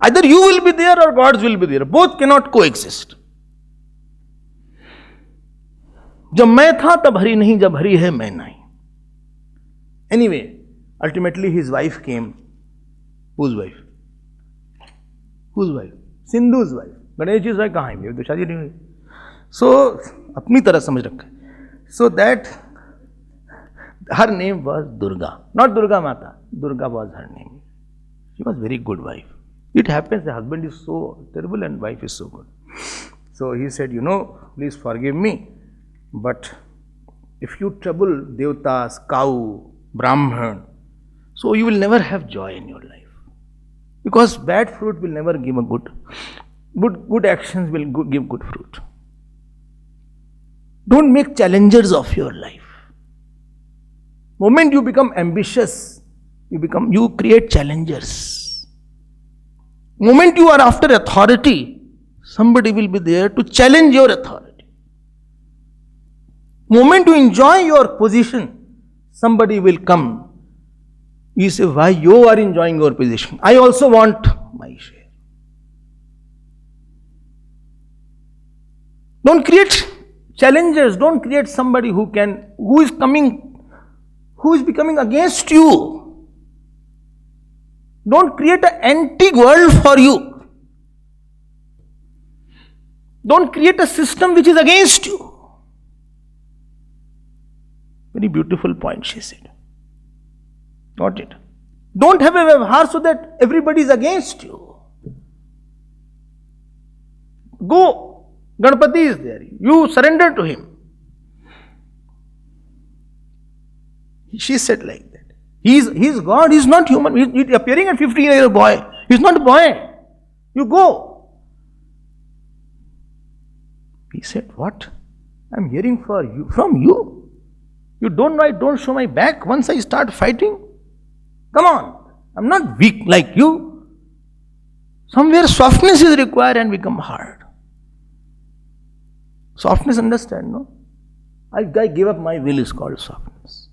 Either you will be there or gods will be there. Both cannot coexist. जब मैं था तब हरि नहीं, जब हरि है मैं नहीं. Anyway, ultimately his wife came. Whose wife? Whose wife? Sindhu's wife. Ganesh's wife कहाँ है? तो शादी नहीं हुई. So अपनी तरह समझ रखा है. So that her name was Durga, not Durga Mata. Durga was her name. She was very good wife. It happens the husband is so terrible and wife is so good. So he said, please forgive me, but if you trouble Devtas, cow, Brahman, so you will never have joy in your life. Because bad fruit will never give a good actions will give good fruit. Don't make challengers of your life. Moment you become ambitious, you create challengers. Moment you are after authority, somebody will be there to challenge your authority. Moment you enjoy your position, somebody will come. You say, why you are enjoying your position? I also want my share. Don't create challenges. Don't create somebody who is becoming against you. Don't create an anti-world for you. Don't create a system which is against you. Very beautiful point, she said. Got it? Don't have a vyavhar so that everybody is against you. Go. Ganpati is there. You surrender to him. She said like that. He is God. He is not human. He is appearing at 15 years boy. He is not a boy. You go. He said, what? I am hearing from you. You don't know I don't show my back once I start fighting? Come on. I am not weak like you. Somewhere softness is required and become hard. Softness, understand, no? I gave up my will is called softness.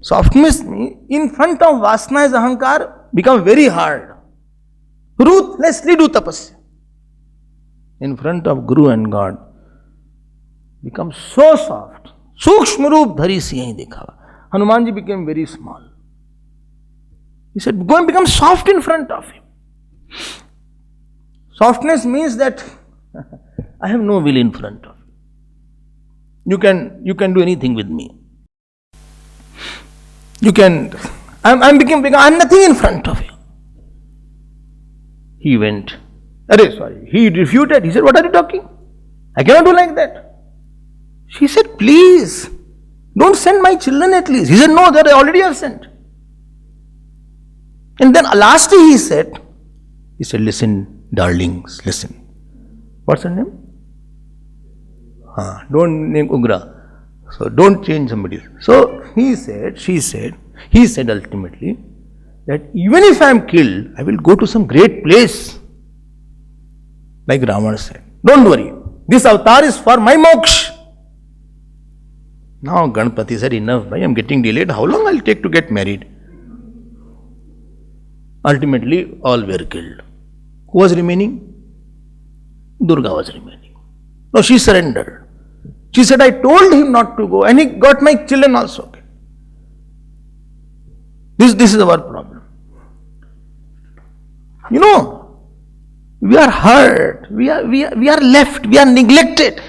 Softness in front of vasana is ahankar become very hard. Ruthlessly do tapasya. In front of Guru and God become so soft. Sukshma roop dhari si yahi dikhava. Hanumanji became very small. He said, go and become soft in front of him. Softness means that I have no will in front of you. You can do anything with me. I'm nothing in front of you. He went. He refuted. He said, what are you talking? I cannot do like that. She said, please, don't send my children at least. He said, no, that I already have sent. And then lastly he said, listen, darlings, listen. What's her name? Don't name Ugra. So don't change somebody. So he said ultimately that even if I am killed, I will go to some great place. Like Ravana said, don't worry, this avatar is for my moksha. Now Ganpati said, enough, I am getting delayed. How long I'll take to get married? Ultimately, all were killed. Who was remaining? Durga was remaining. No, she surrendered. She said, I told him not to go, and he got my children also. This is our problem. You know, we are hurt, we are left, we are neglected.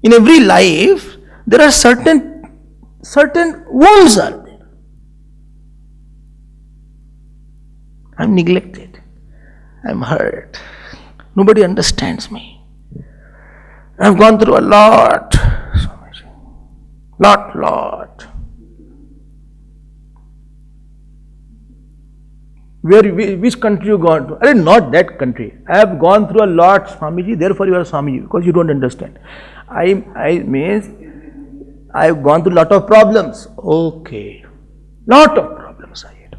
In every life, there are certain wounds are there. I am neglected. I am hurt. Nobody understands me. I have gone through a lot. Lot. Which country you gone to? Not that country. I have gone through a lot, Swamiji, therefore you are Swamiji, because you don't understand. I have gone through a lot of problems. Okay. Lot of problems I had.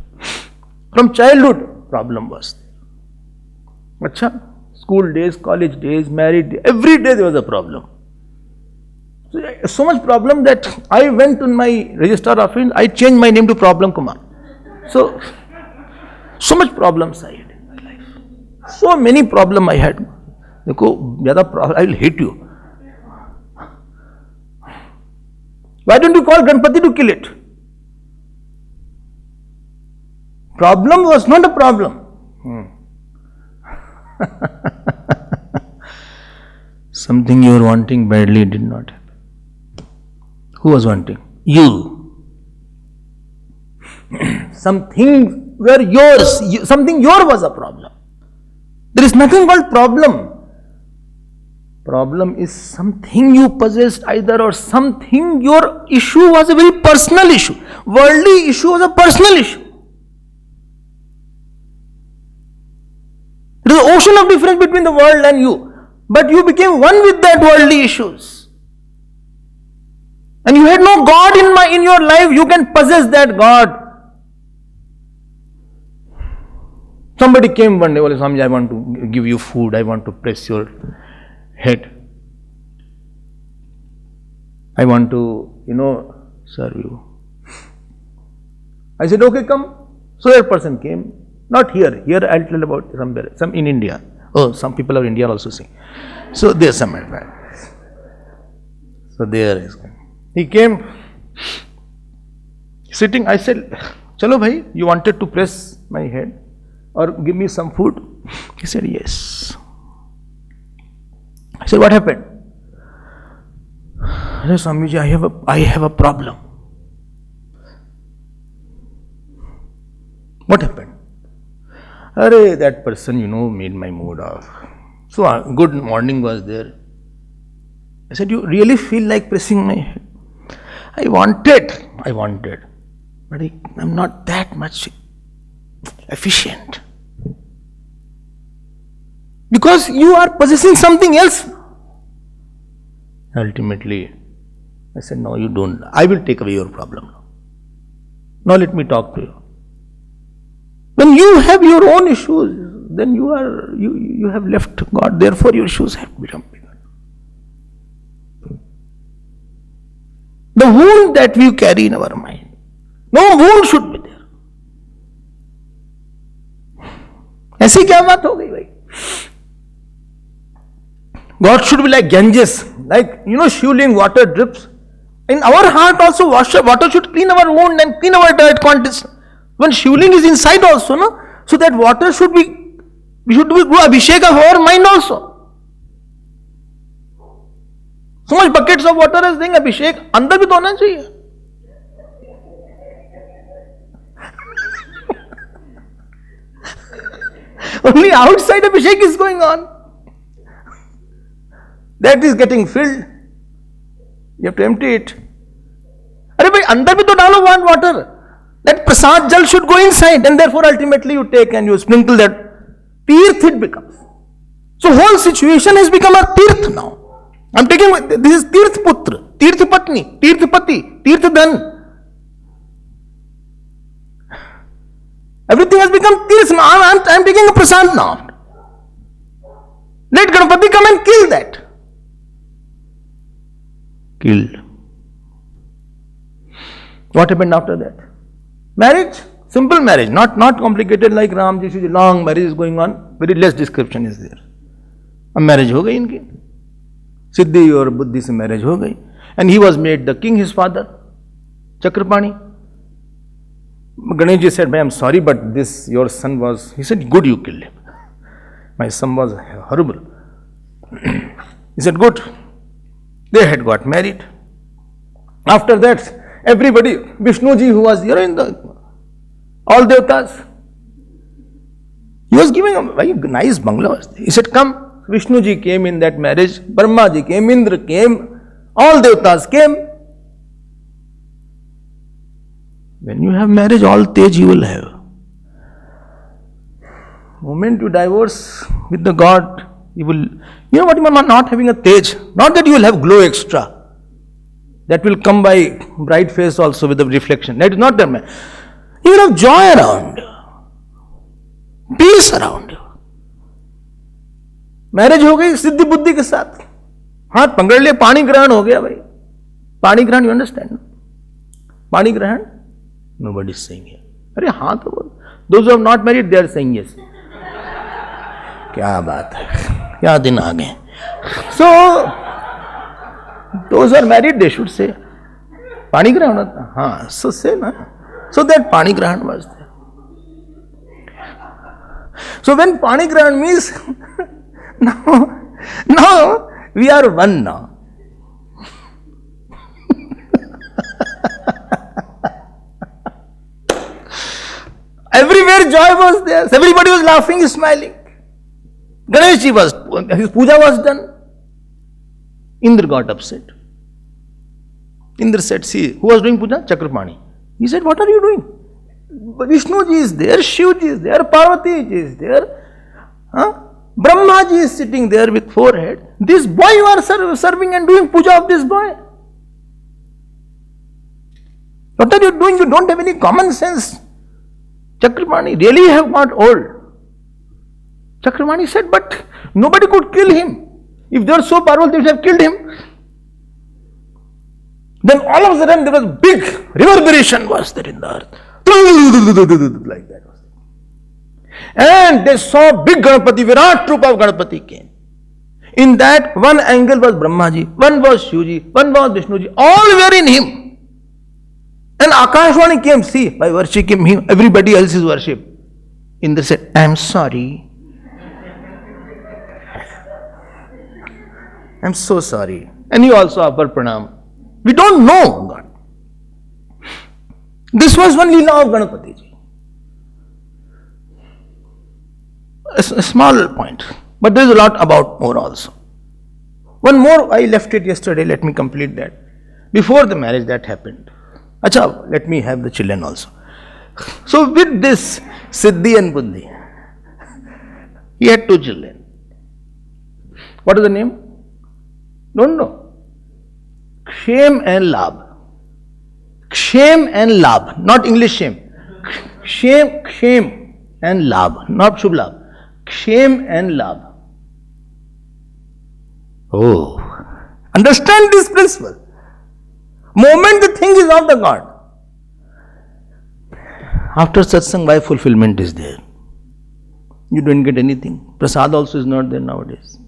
From childhood, problem was there. Achha, school days, college days, married days, every day there was a problem. So much problem that I went to my registrar office, I changed my name to Problem Kumar. So much problems I had in my life. So many problems I had. I will hate you. Why don't you call Ganpati to kill it? Problem was not a problem. Something you were wanting badly did not happen. Who was wanting? You. Something were yours. Something yours was a problem. There is nothing called problem. Problem is something you possessed either, or something, your issue was a very personal issue. Worldly issue was a personal issue. There is an ocean of difference between the world and you. But you became one with that worldly issues. And you had no God in your life, you can possess that God. Somebody came one day, Swamiji, I want to give you food, I want to press your head. I want to, serve you. I said, okay, come. So that person came. Not here. Here I'll tell about somewhere, some in India. Oh, some people of India also sing. So there's some advice. So there is. He came sitting. I said, "Chalo bhai, you wanted to press my head or give me some food?" He said, "Yes." I said, "What happened?" I said, "Swamiji, I have a problem." What happened? Arey, that person, made my mood off. So good morning was there. I said, "You really feel like pressing my head?" I wanted, but I'm not that much efficient. Because you are possessing something else. Ultimately, I said, "No, you don't. I will take away your problem. Now let me talk to you. When you have your own issues, then you have left God. Therefore, your issues have become bigger. The wound that we carry in our mind, no wound should be there. ऐसी क्या बात हो गई भाई? God should be like Ganges, like Shivling water drips. In our heart also, water should clean our wound and clean our dirt contest. When Shivling is inside also, no, so that water should be, we should do abhishek of our mind also. So much buckets of water is saying abhishek, अंदर भी तो होना चाहिए. Only outside abhishek is going on. That is getting filled. You have to empty it. अरे भाई अंदर भी तो डालो water. That prasad jal should go inside, and therefore ultimately you take and you sprinkle that. Tirth it becomes. So whole situation has become a tirth now. I'm taking, this is tirth putra, tirth patni, tirth pati, tirth dhan. Everything has become tirth now. I'm taking a prasad now. Let Ganpati come and kill that. Killed. What happened after that? Marriage, simple marriage, not complicated like Ramji, Shri, long marriage is going on, very less description is there. A marriage हो गई इनकी, सिद्धि और बुद्धि से marriage हो गई, and he was made the king, his father, Chakrapani. Ganesh ji said, "I'm sorry, but this your son was," he said, "Good, you killed him. My son was horrible." He said, "Good." They had got married. After that, everybody, Vishnu ji, who was here in all devtas, he was giving a very nice bungalow. He said, "Come." Vishnu ji came in that marriage, Brahma ji came, Indra came, all devtas came. When you have marriage, all tej you will have. Moment you divorce with the God, you will, what you are not having a tej. Not that you will have glow extra. That will come by bright face also with the reflection. That is not the man. You will have joy around you. Peace around you. Marriage हो गई सिद्धि बुद्धि के साथ, हाथ पकड़ लिया, पानी ग्रहण हो गया भाई. पानी ग्रहण, यू अंडरस्टैंड? पानी ग्रहण, nobody is saying here. अरे हाँ तो बोल. Those who have not married, they are saying yes. क्या बात है, क्या दिन आ गए. So those who are married, they should say पानी ग्रहण होता. हाँ, so say ना. So that पानी ग्रहण was there. So when पानी ग्रहण means now we are one now. Everywhere joy was there. Everybody was laughing, smiling. Ganesh ji was, his puja was done. Indra got upset. Indra said, "See, who was doing puja? Chakrapani." He said, "What are you doing? Vishnu ji is there, Shiv ji is there, Parvati ji is there. Huh? Brahma ji is sitting there with 4 heads. This boy you are serving and doing puja of this boy. What are you doing? You don't have any common sense." Chakrapani really have got old. Chakrapani said, "But nobody could kill him. If they were so powerful, they would have killed him." Then all of a sudden there was big reverberation was there in the earth. Like that. And they saw big Ganapati, Virat troop of Ganapati came. In that one angle was Brahmaji, one was Shivji, one was Vishnuji, all were in him. And Akashvani came, see, by worshipping him, everybody else is worship. Indra said, I am sorry. I am so sorry. And he also offered pranam. We don't know God. This was one Leela of Ganapati ji. A small point. But there is a lot about more also. One more, I left it yesterday, let me complete that. Before the marriage that happened. Acha, let me have the children also. So with this Siddhi and Buddhi, he had 2 children. What is the name? Don't know. Kshem and Labh. Kshem and Labh, not English shame. Kshem and Labh, not Shubh Labh. Kshem and Labh. Oh, understand this principle. Moment the thing is of the God. After satsang, why fulfillment is there? You don't get anything. Prasad also is not there nowadays.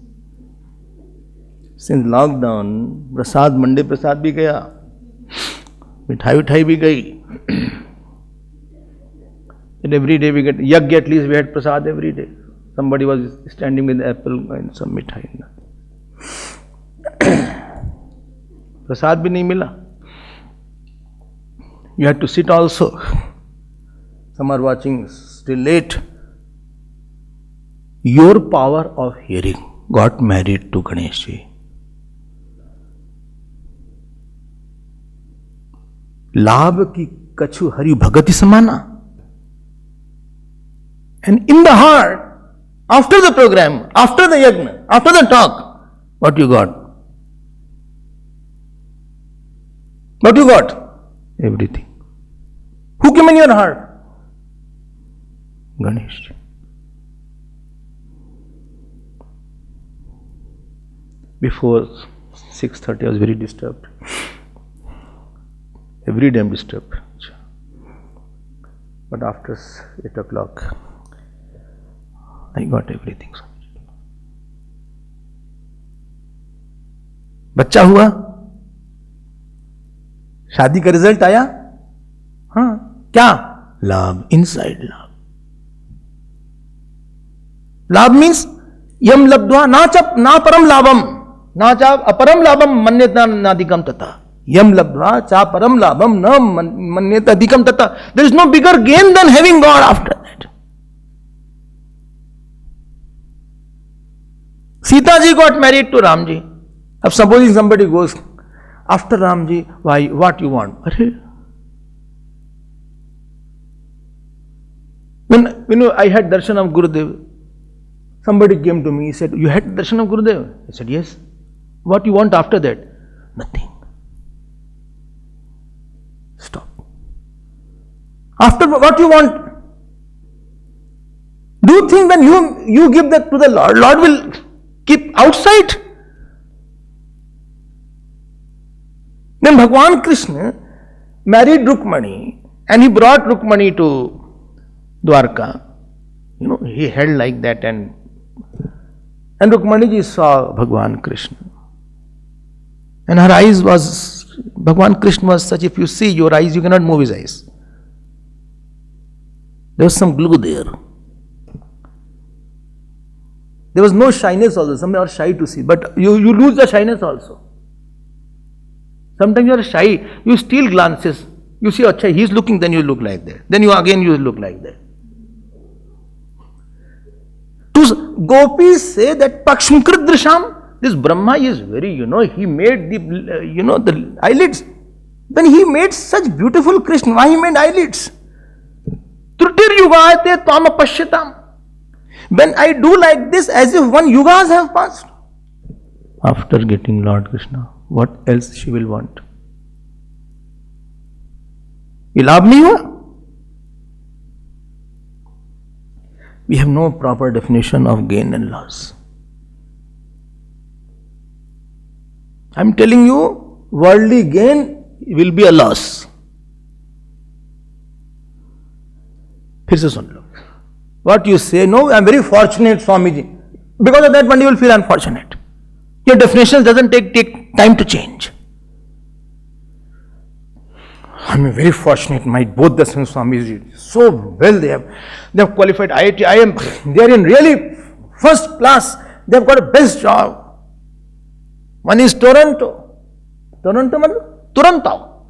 Since lockdown, prasad, Monday prasad bhi gaya. Mithai bhi gayi. And every day we get, yagya at least we had prasad every day. Somebody was standing with the apple and some mithai. Prasad bhi nahi mila. You had to sit also. Some are watching still late. Your power of hearing got married to Ganesh. Labh ki kachu hari bhagati samana. And in the heart, after the program, after the yajna, after the talk, what you got? What you got? Everything. Who came in your heart? Ganesh. Before 6:30 I was very disturbed. Every day I am disturbed. But after 8 o'clock, I got everything. बच्चा हुआ, शादी का result आया, हाँ क्या? लाभ, inside लाभ. लाभ मीन्स यम लब्ध्वा ना परम लाभम ना चा अपरम लाभम मन्यता नाधिकम तथा. Yam labdva cha param labham na manyeta adhikam tata. There is no bigger gain than having God after that. Sita ji got married to Ram ji. If supposing somebody goes, after Ram ji, why, what you want? When I had darshan of Gurudev, somebody came to me, he said, you had darshan of Gurudev? I said, yes. What you want after that? Nothing. Stop. After what you want? Do you think when you give that to the Lord, Lord will keep outside? Then Bhagwan Krishna married Rukmani and he brought Rukmani to Dwarka. He held like that and Rukmani ji saw Bhagwan Krishna. And her eyes was, Bhagwan Krishna was such, if you see your eyes, you cannot move his eyes. There was some glue there. There was no shyness also. Some are shy to see, but you lose the shyness also. Sometimes you are shy, you steal glances. You see, okay, he is looking, then you look like that. Then you look like that. To gopis say that Pakshmkrit Drisham, this Brahma is very, he made the eyelids. When he made such beautiful Krishna, why he made eyelids? Trutir yugate tama pashyatam. When I do like this, as if one yugas have passed. After getting Lord Krishna, what else she will want? ये लाभ नहीं हुआ? We have no proper definition of gain and loss. I am telling you, worldly gain will be a loss. फिर से सुन लो. What you say, no, I am very fortunate, Swamiji. Because of that, one day you will feel unfortunate. Your definition doesn't take time to change. I am very fortunate. My both the sons, Swamiji, so well they have qualified IIT, IIM. They are in really first class. They have got a best job. One is Toronto. Toronto.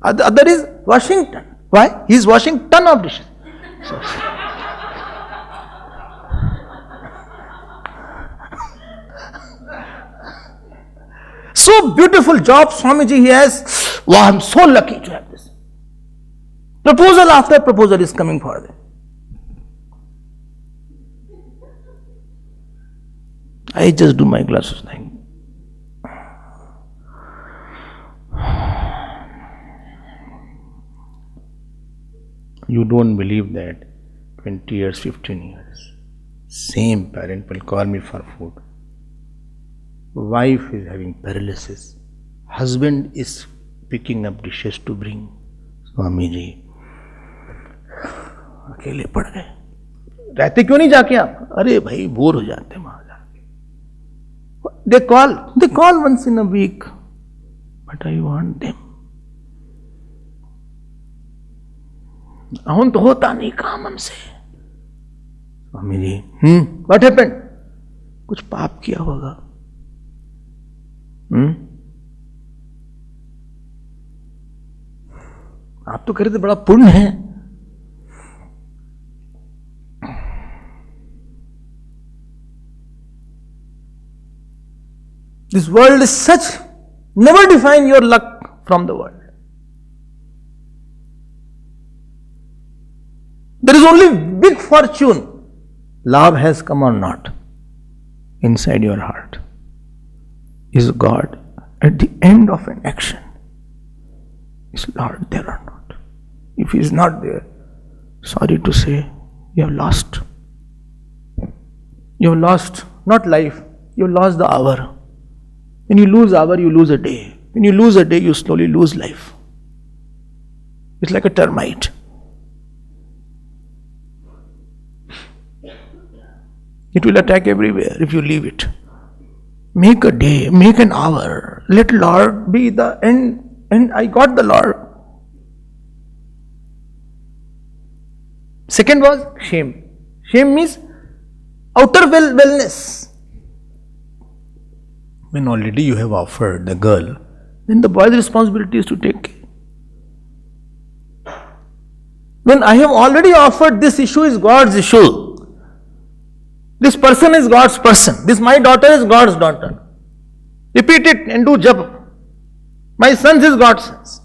Other is Washington. Why? He is washing ton of dishes. So beautiful job Swamiji he has. Wow, I am so lucky to have this. Proposal after proposal is coming for them. I just do my glasses like. You don't believe that 20 years, 15 years, same parent will call me for food. Wife is having paralysis. Husband is picking up dishes to bring. Swami ji अकेले पड़ गए. रहते क्यों नहीं जाके आप? अरे भाई बोर हो जाते वहां जाके. They call once in a week, but I want them. तो होता नहीं काम हमसे. Swami ji what happened? कुछ पाप किया होगा. आप तो कह रहे थे बड़ा पुण्य है. This world is such, never define your luck from the world. There is only big fortune. Love has come or not. Inside your heart is God. At the end of an action, is Lord there or not? If He is not there, sorry to say, you have lost. You have lost not life, you have lost the hour. When you lose hour, you lose a day. When you lose a day, you slowly lose life. It's like a termite. It will attack everywhere if you leave it. Make a day, make an hour. Let Lord be the end. And I got the Lord. Second was shame. Shame means outer wellness. When already you have offered the girl, then the boy's responsibility is to take care. When I have already offered, this issue is God's issue. This person is God's person. This my daughter is God's daughter. Repeat it and do japa. My sons is God's sons.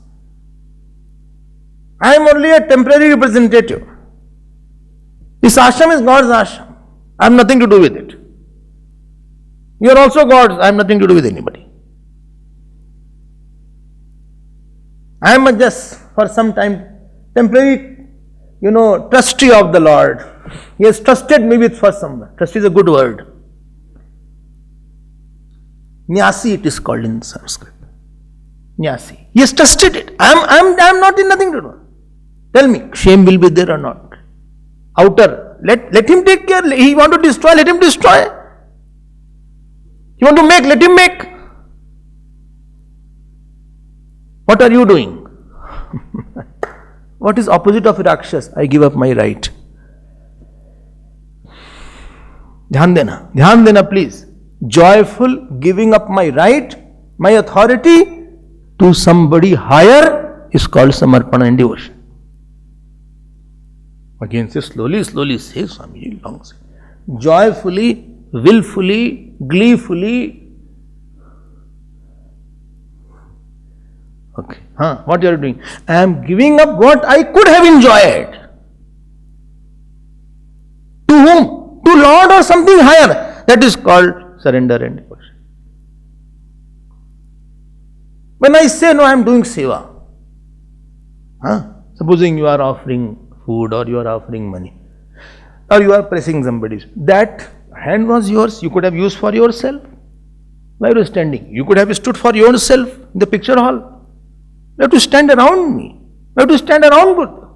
I am only a temporary representative. This ashram is God's ashram. I have nothing to do with it. You are also God's. I have nothing to do with anybody. I am just for some time temporary, trustee of the Lord. He has trusted me with for some. Trustee is a good word. Nyasi it is called in Sanskrit. Nyasi. He has trusted it. I am not in nothing to do. Tell me, shame will be there or not? Outer. Let him take care. He want to destroy, let him destroy. He want to make, let him make. What are you doing? What is opposite of Rakshas? I give up my right. ध्यान देना please. Joyful giving up my right, my authority to somebody higher is called samarpana and devotion. Again say slowly say Swamiji, long say. Joyfully, willfully, gleefully. Okay. What you are doing? I am giving up what I could have enjoyed. To whom? To Lord or something higher. That is called surrender and devotion. When I say no, I am doing seva. Supposing you are offering food or you are offering money or you are pressing somebody's. That hand was yours. You could have used for yourself. Why are you standing? You could have stood for yourself in the picture hall. You have to stand around me. You have to stand around Buddha.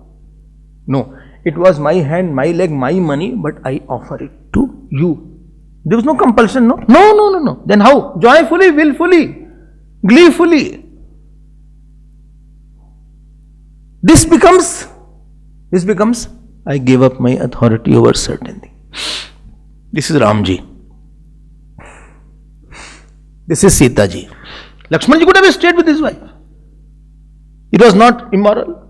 No, it was my hand, my leg, my money, but I offer it to you. There was no compulsion, no? No. Then how? Joyfully, willfully, gleefully. This becomes, I gave up my authority over certain thing. This is Ramji. This is Sita ji. Lakshman ji could have stayed with his wife. It was not immoral.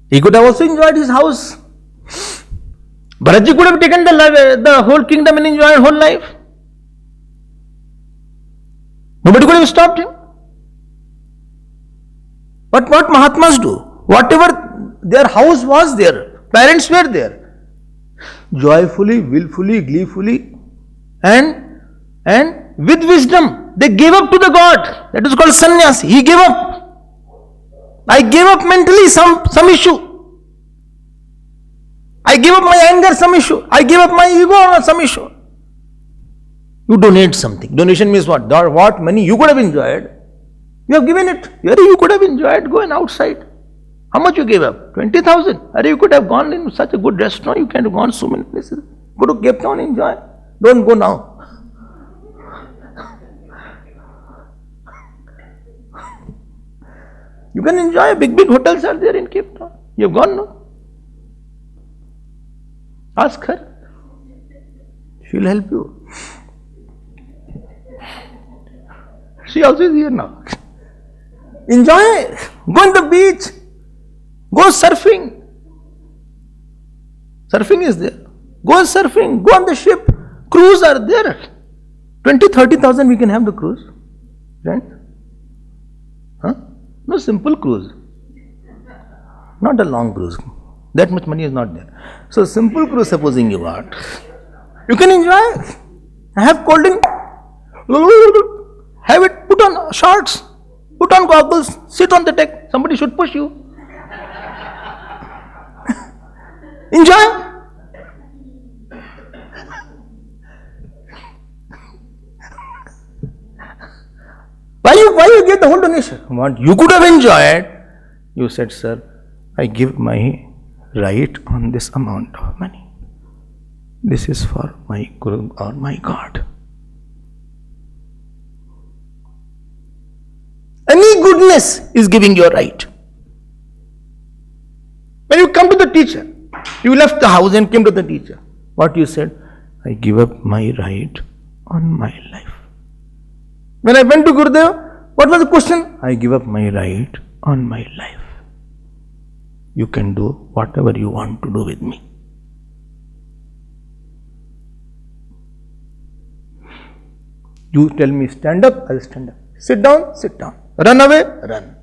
He could have also enjoyed his house. Bharat ji could have taken the whole kingdom and enjoyed whole life. Nobody could have stopped him. But what Mahatmas do? Whatever their house was there, parents were there. Joyfully, willfully, gleefully, and with wisdom, they gave up to the God. That is called sannyas. He gave up. I gave up mentally some issue. I gave up my anger, some issue. I gave up my ego, some issue. You donate something. Donation means what? What money you could have enjoyed, you have given it. You could have enjoyed going outside. How much you gave up? 20,000. You could have gone in such a good restaurant. You can have gone so many places. Could have kept on enjoying. Don't go now. You can enjoy. Big hotels are there in Cape Town. You have gone now. Ask her. She will help you. She also is here now. Enjoy. Go on the beach. Go surfing. Surfing is there. Go surfing. Go on the ship. Cruise are there. 20,000-30,000 we can have the cruise. Right? Huh? No, simple cruise. Not a long cruise. That much money is not there. So simple cruise, supposing you want, you can enjoy. Have cold drink. Have it. Put on shorts. Put on goggles. Sit on the deck. Somebody should push you. Enjoy. Why you get the whole donation? What you could have enjoyed. You said, sir, I give my right on this amount of money. This is for my Guru or my God. Any goodness is giving your right. When you come to the teacher, you left the house and came to the teacher. What you said? I give up my right on my life. When I went to Gurudev, what was the question? I give up my right on my life. You can do whatever you want to do with me. You tell me stand up, I will stand up. Sit down, sit down. Run away, run.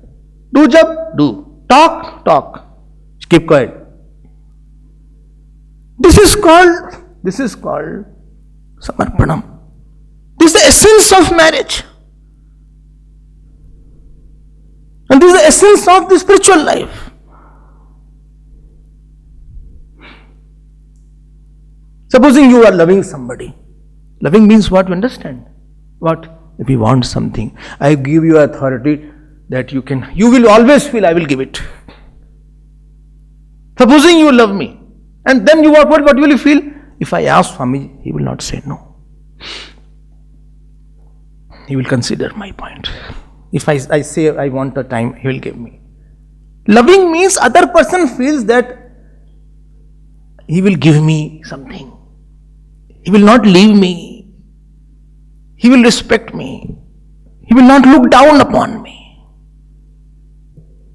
Do job, do. Talk, talk. Keep quiet. This is called samarpanam. This is the essence of marriage. And this is the essence of the spiritual life. Supposing you are loving somebody. Loving means what? You understand? What? If you want something, I give you authority that you will always feel I will give it. Supposing you love me, and then what will you feel? If I ask Swami, he will not say no. He will consider my point. If I say I want a time, he will give me. Loving means other person feels that he will give me something. He will not leave me. He will respect me. He will not look down upon me.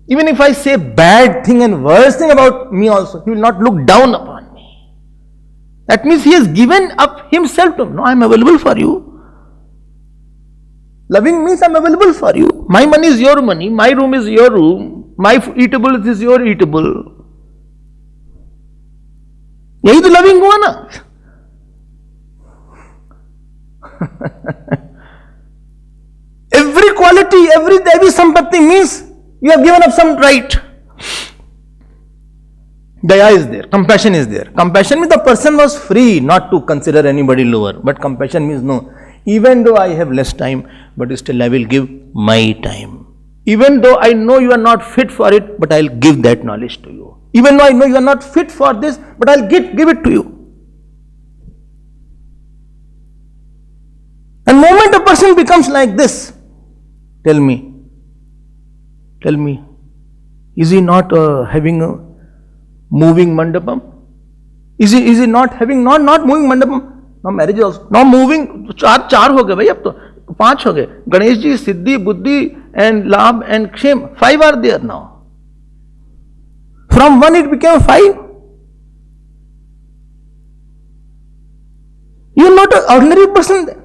Even if I say bad thing and worse thing about me also, he will not look down upon me. That means he has given up himself to me. No, I am available for you. Loving means I am available for you. My money is your money. My room is your room. My eatable is your eatable. यही तो loving हुआ ना. Every quality, every sampatti means you have given up some right. Daya is there, compassion is there. Compassion means the person was free not to consider anybody lower. But compassion means no, even though I have less time, but still I will give my time. Even though I know you are not fit for it, but I will give that knowledge to you. Even though I know you are not fit for this, but I'll give it to you. And moment a person becomes like this, tell me, is he not having a moving mandapam? Is he not having not moving mandapam? Now marriage is also now moving. चार हो गए भाई, अब तो 5 हो गए. गणेश जी, सिद्धि, बुद्धि and labh and kshem, 5 are there now. From 1 it became 5. You are not an ordinary person then.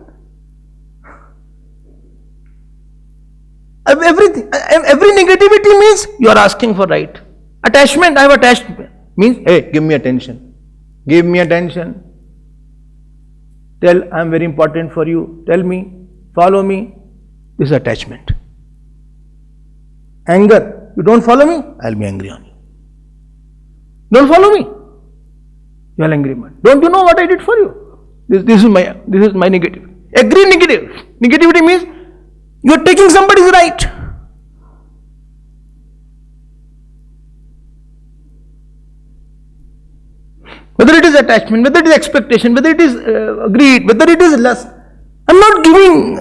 Every negativity means you are asking for right. Attachment, I have attached, means, hey, give me attention. Give me attention. Tell, I am very important for you. Tell me, follow me. This is attachment. Anger, you don't follow me, I will be angry on you. Don't follow me, you are angry man. Don't you know what I did for you? This is my negative. Agree negative. Negativity means you are taking somebody's right. Whether it is attachment, whether it is expectation, whether it is greed, whether it is lust, I am not giving.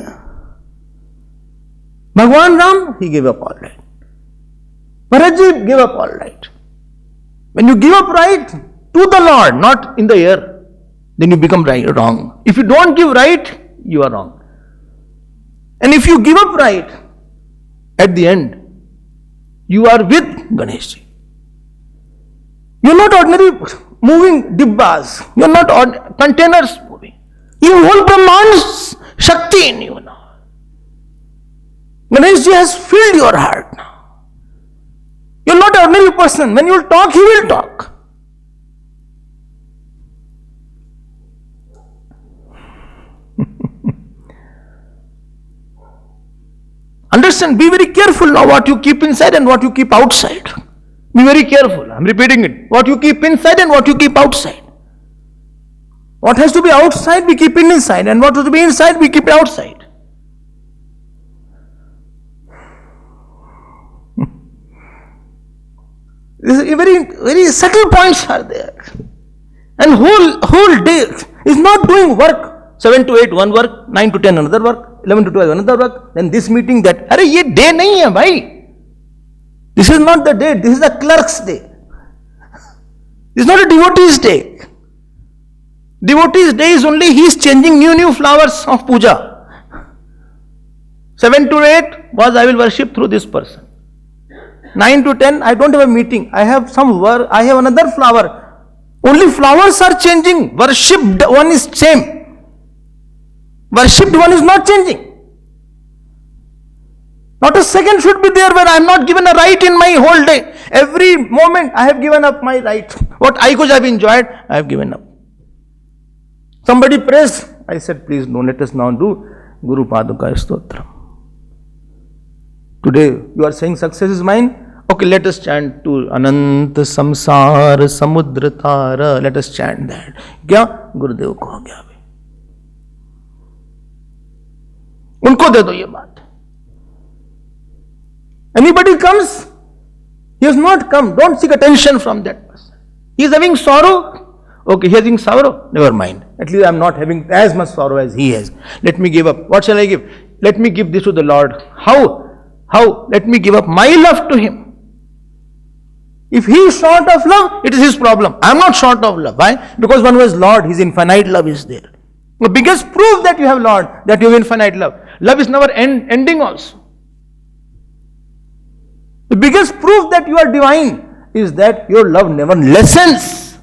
Bhagwan Ram, he gave up all right. Bharatji gave up all right. When you give up right to the Lord, not in the air, then you become wrong. If you don't give right, you are wrong. And if you give up right, at the end, you are with Ganesh. You are not ordinary moving dibbas. You are not containers moving. You whole Brahman's Shakti in you now. Ganesh has filled your heart now. You are not an ordinary person. When you will talk, he will talk. Understand, be very careful now what you keep inside and what you keep outside. Be very careful. I am repeating it. What you keep inside and what you keep outside. What has to be outside, we keep it inside, and what has to be inside, we keep it outside. Very subtle points are there. And whole day is not doing work. 7 to 8 one work, 9 to 10 another work, 11 to 12 another work, then this meeting, that. Arey, ye day nahi hai bhai. This is not the day, this is the clerk's day. This is not a devotee's day. Devotee's day is only he is changing new flowers of puja. 7 to 8 was I will worship through this person. 9 to 10, I don't have a meeting. I have some work, I have another flower. Only flowers are changing. Worshipped one is same. Worshipped one is not changing. Not a second should be there where I am not given a right in my whole day. Every moment I have given up my right. What I could have enjoyed, I have given up. Somebody prays. I said, please no, let us now do Guru Paduka Stotram. Today you are saying success is mine. Okay, let us chant to Anant Samsar Samudra Tara. Let us chant that. Kya? Gurudev ko ho gaya. उनको दे दो ये बात. Anybody comes, he has not come. Don't seek attention from that person. He is having sorrow. Okay, he is having sorrow. Never mind. At least I am not having as much sorrow as he has. Let me give up. What shall I give? Let me give this to the Lord. How? Let me give up my love to him. If he is short of love, it is his problem. I am not short of love. Why? Because one who has Lord, his infinite love is there. The biggest proof that you have Lord, that you have infinite love. Love is never ending also. The biggest proof that you are divine is that your love never lessens.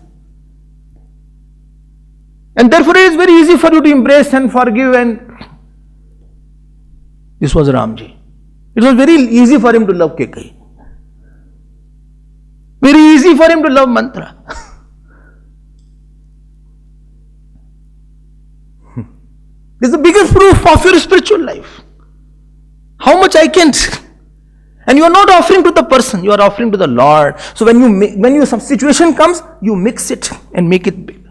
And therefore it is very easy for you to embrace and forgive. And this was Ramji. It was very easy for him to love Kekai. Very easy for him to love mantra. This is the biggest proof of your spiritual life. How much I can. And you are not offering to the person, you are offering to the Lord. So when some situation comes, you mix it and make it big.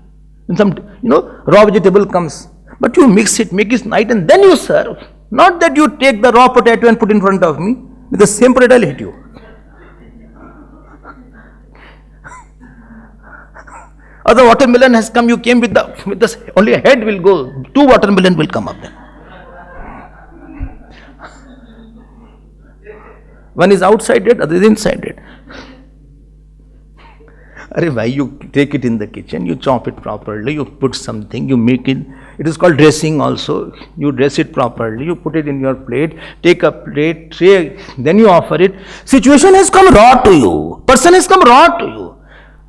And some raw vegetable comes, but you mix it, make it nice, and then you serve. Not that you take the raw potato and put in front of me. With the same potato I'll hit you. Or the watermelon has come, you came with the only a head will go, 2 watermelon will come up then. One is outside it, other is inside it. Arey bhai, you take it in the kitchen, you chop it properly, you put something, you make it. It is called dressing also. You dress it properly, you put it in your plate, take a plate, tray, then you offer it. Situation has come raw to you. Person has come raw to you.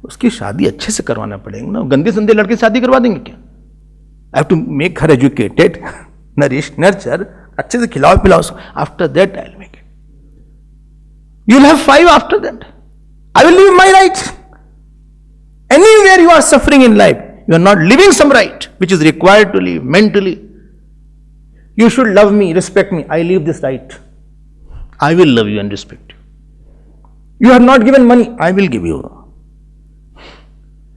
उसकी शादी अच्छे से करवाना पड़ेगा ना. गंदे संदे लड़के शादी करवा देंगे क्या? I have to make her educated, nourish, nurture, अच्छे से खिलाओ पिलाओ. After that I'll make it. You'll have 5 after that. I will leave my rights. Anywhere you are suffering in life, you are not living some right which is required to live mentally. You should love me, respect me. I leave this right. I will love you and respect you. You have not given money, I will give you.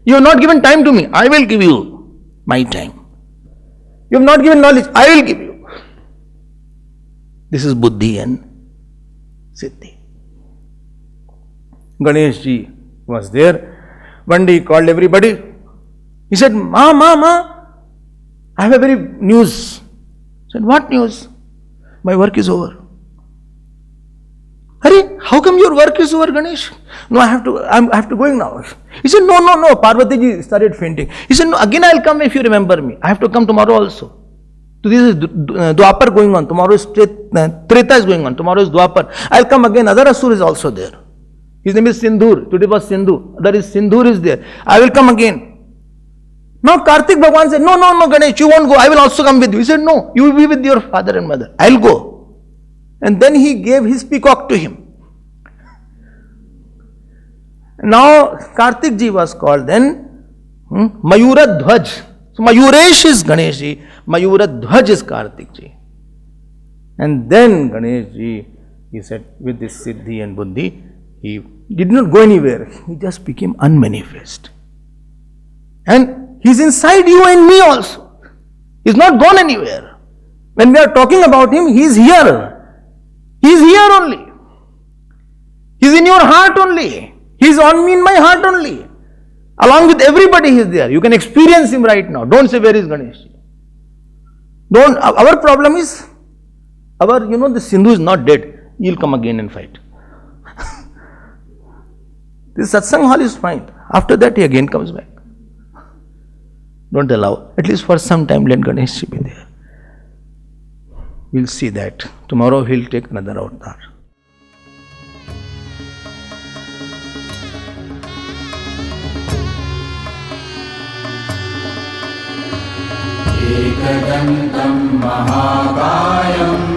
You have not given time to me, I will give you my time. You have not given knowledge, I will give you. This is Buddhi and Siddhi. Ganesh ji was there. One day he called everybody. He said, Ma, I have a very news. I said, what news? My work is over. Hurry, how come your work is over, Ganesh? No, I have to going now. He said, no. Parvati ji started fainting. He said, no, again I'll come if you remember me. I have to come tomorrow also. So this is Dwapar going on. Tomorrow is Treta is going on. Tomorrow is Dwapar. I'll come again. Other Asur is also there. His name is Sindhur. Today was Sindhu. There is Sindhur is there. I will come again. Now Kartik Bhagwan said, no, Ganesh, you won't go. I will also come with you. He said, no, you will be with your father and mother. I'll go. And then he gave his peacock to him. Now Kartik ji was called then Mayura Dhwaj. So Mayuresh is Ganesh ji. Mayura Dhwaj is Kartik ji. And then Ganesh ji, he said, with this Siddhi and Buddhi, he did not go anywhere. He just became unmanifest. And he's inside you and me also. He's not gone anywhere. When we are talking about him, he's here. He's here only. He's in your heart only. He's on me in my heart only. Along with everybody he's there. You can experience him right now. Don't say, where is Ganesh? Don't. Our problem is, the Sindhu is not dead. He'll come again and fight. This satsang hall is fine. After that, he again comes back. Don't allow. At least for some time, let Ganesh be there. We'll see that. Tomorrow, he'll take another avatar. एकदन्तं महाकायम्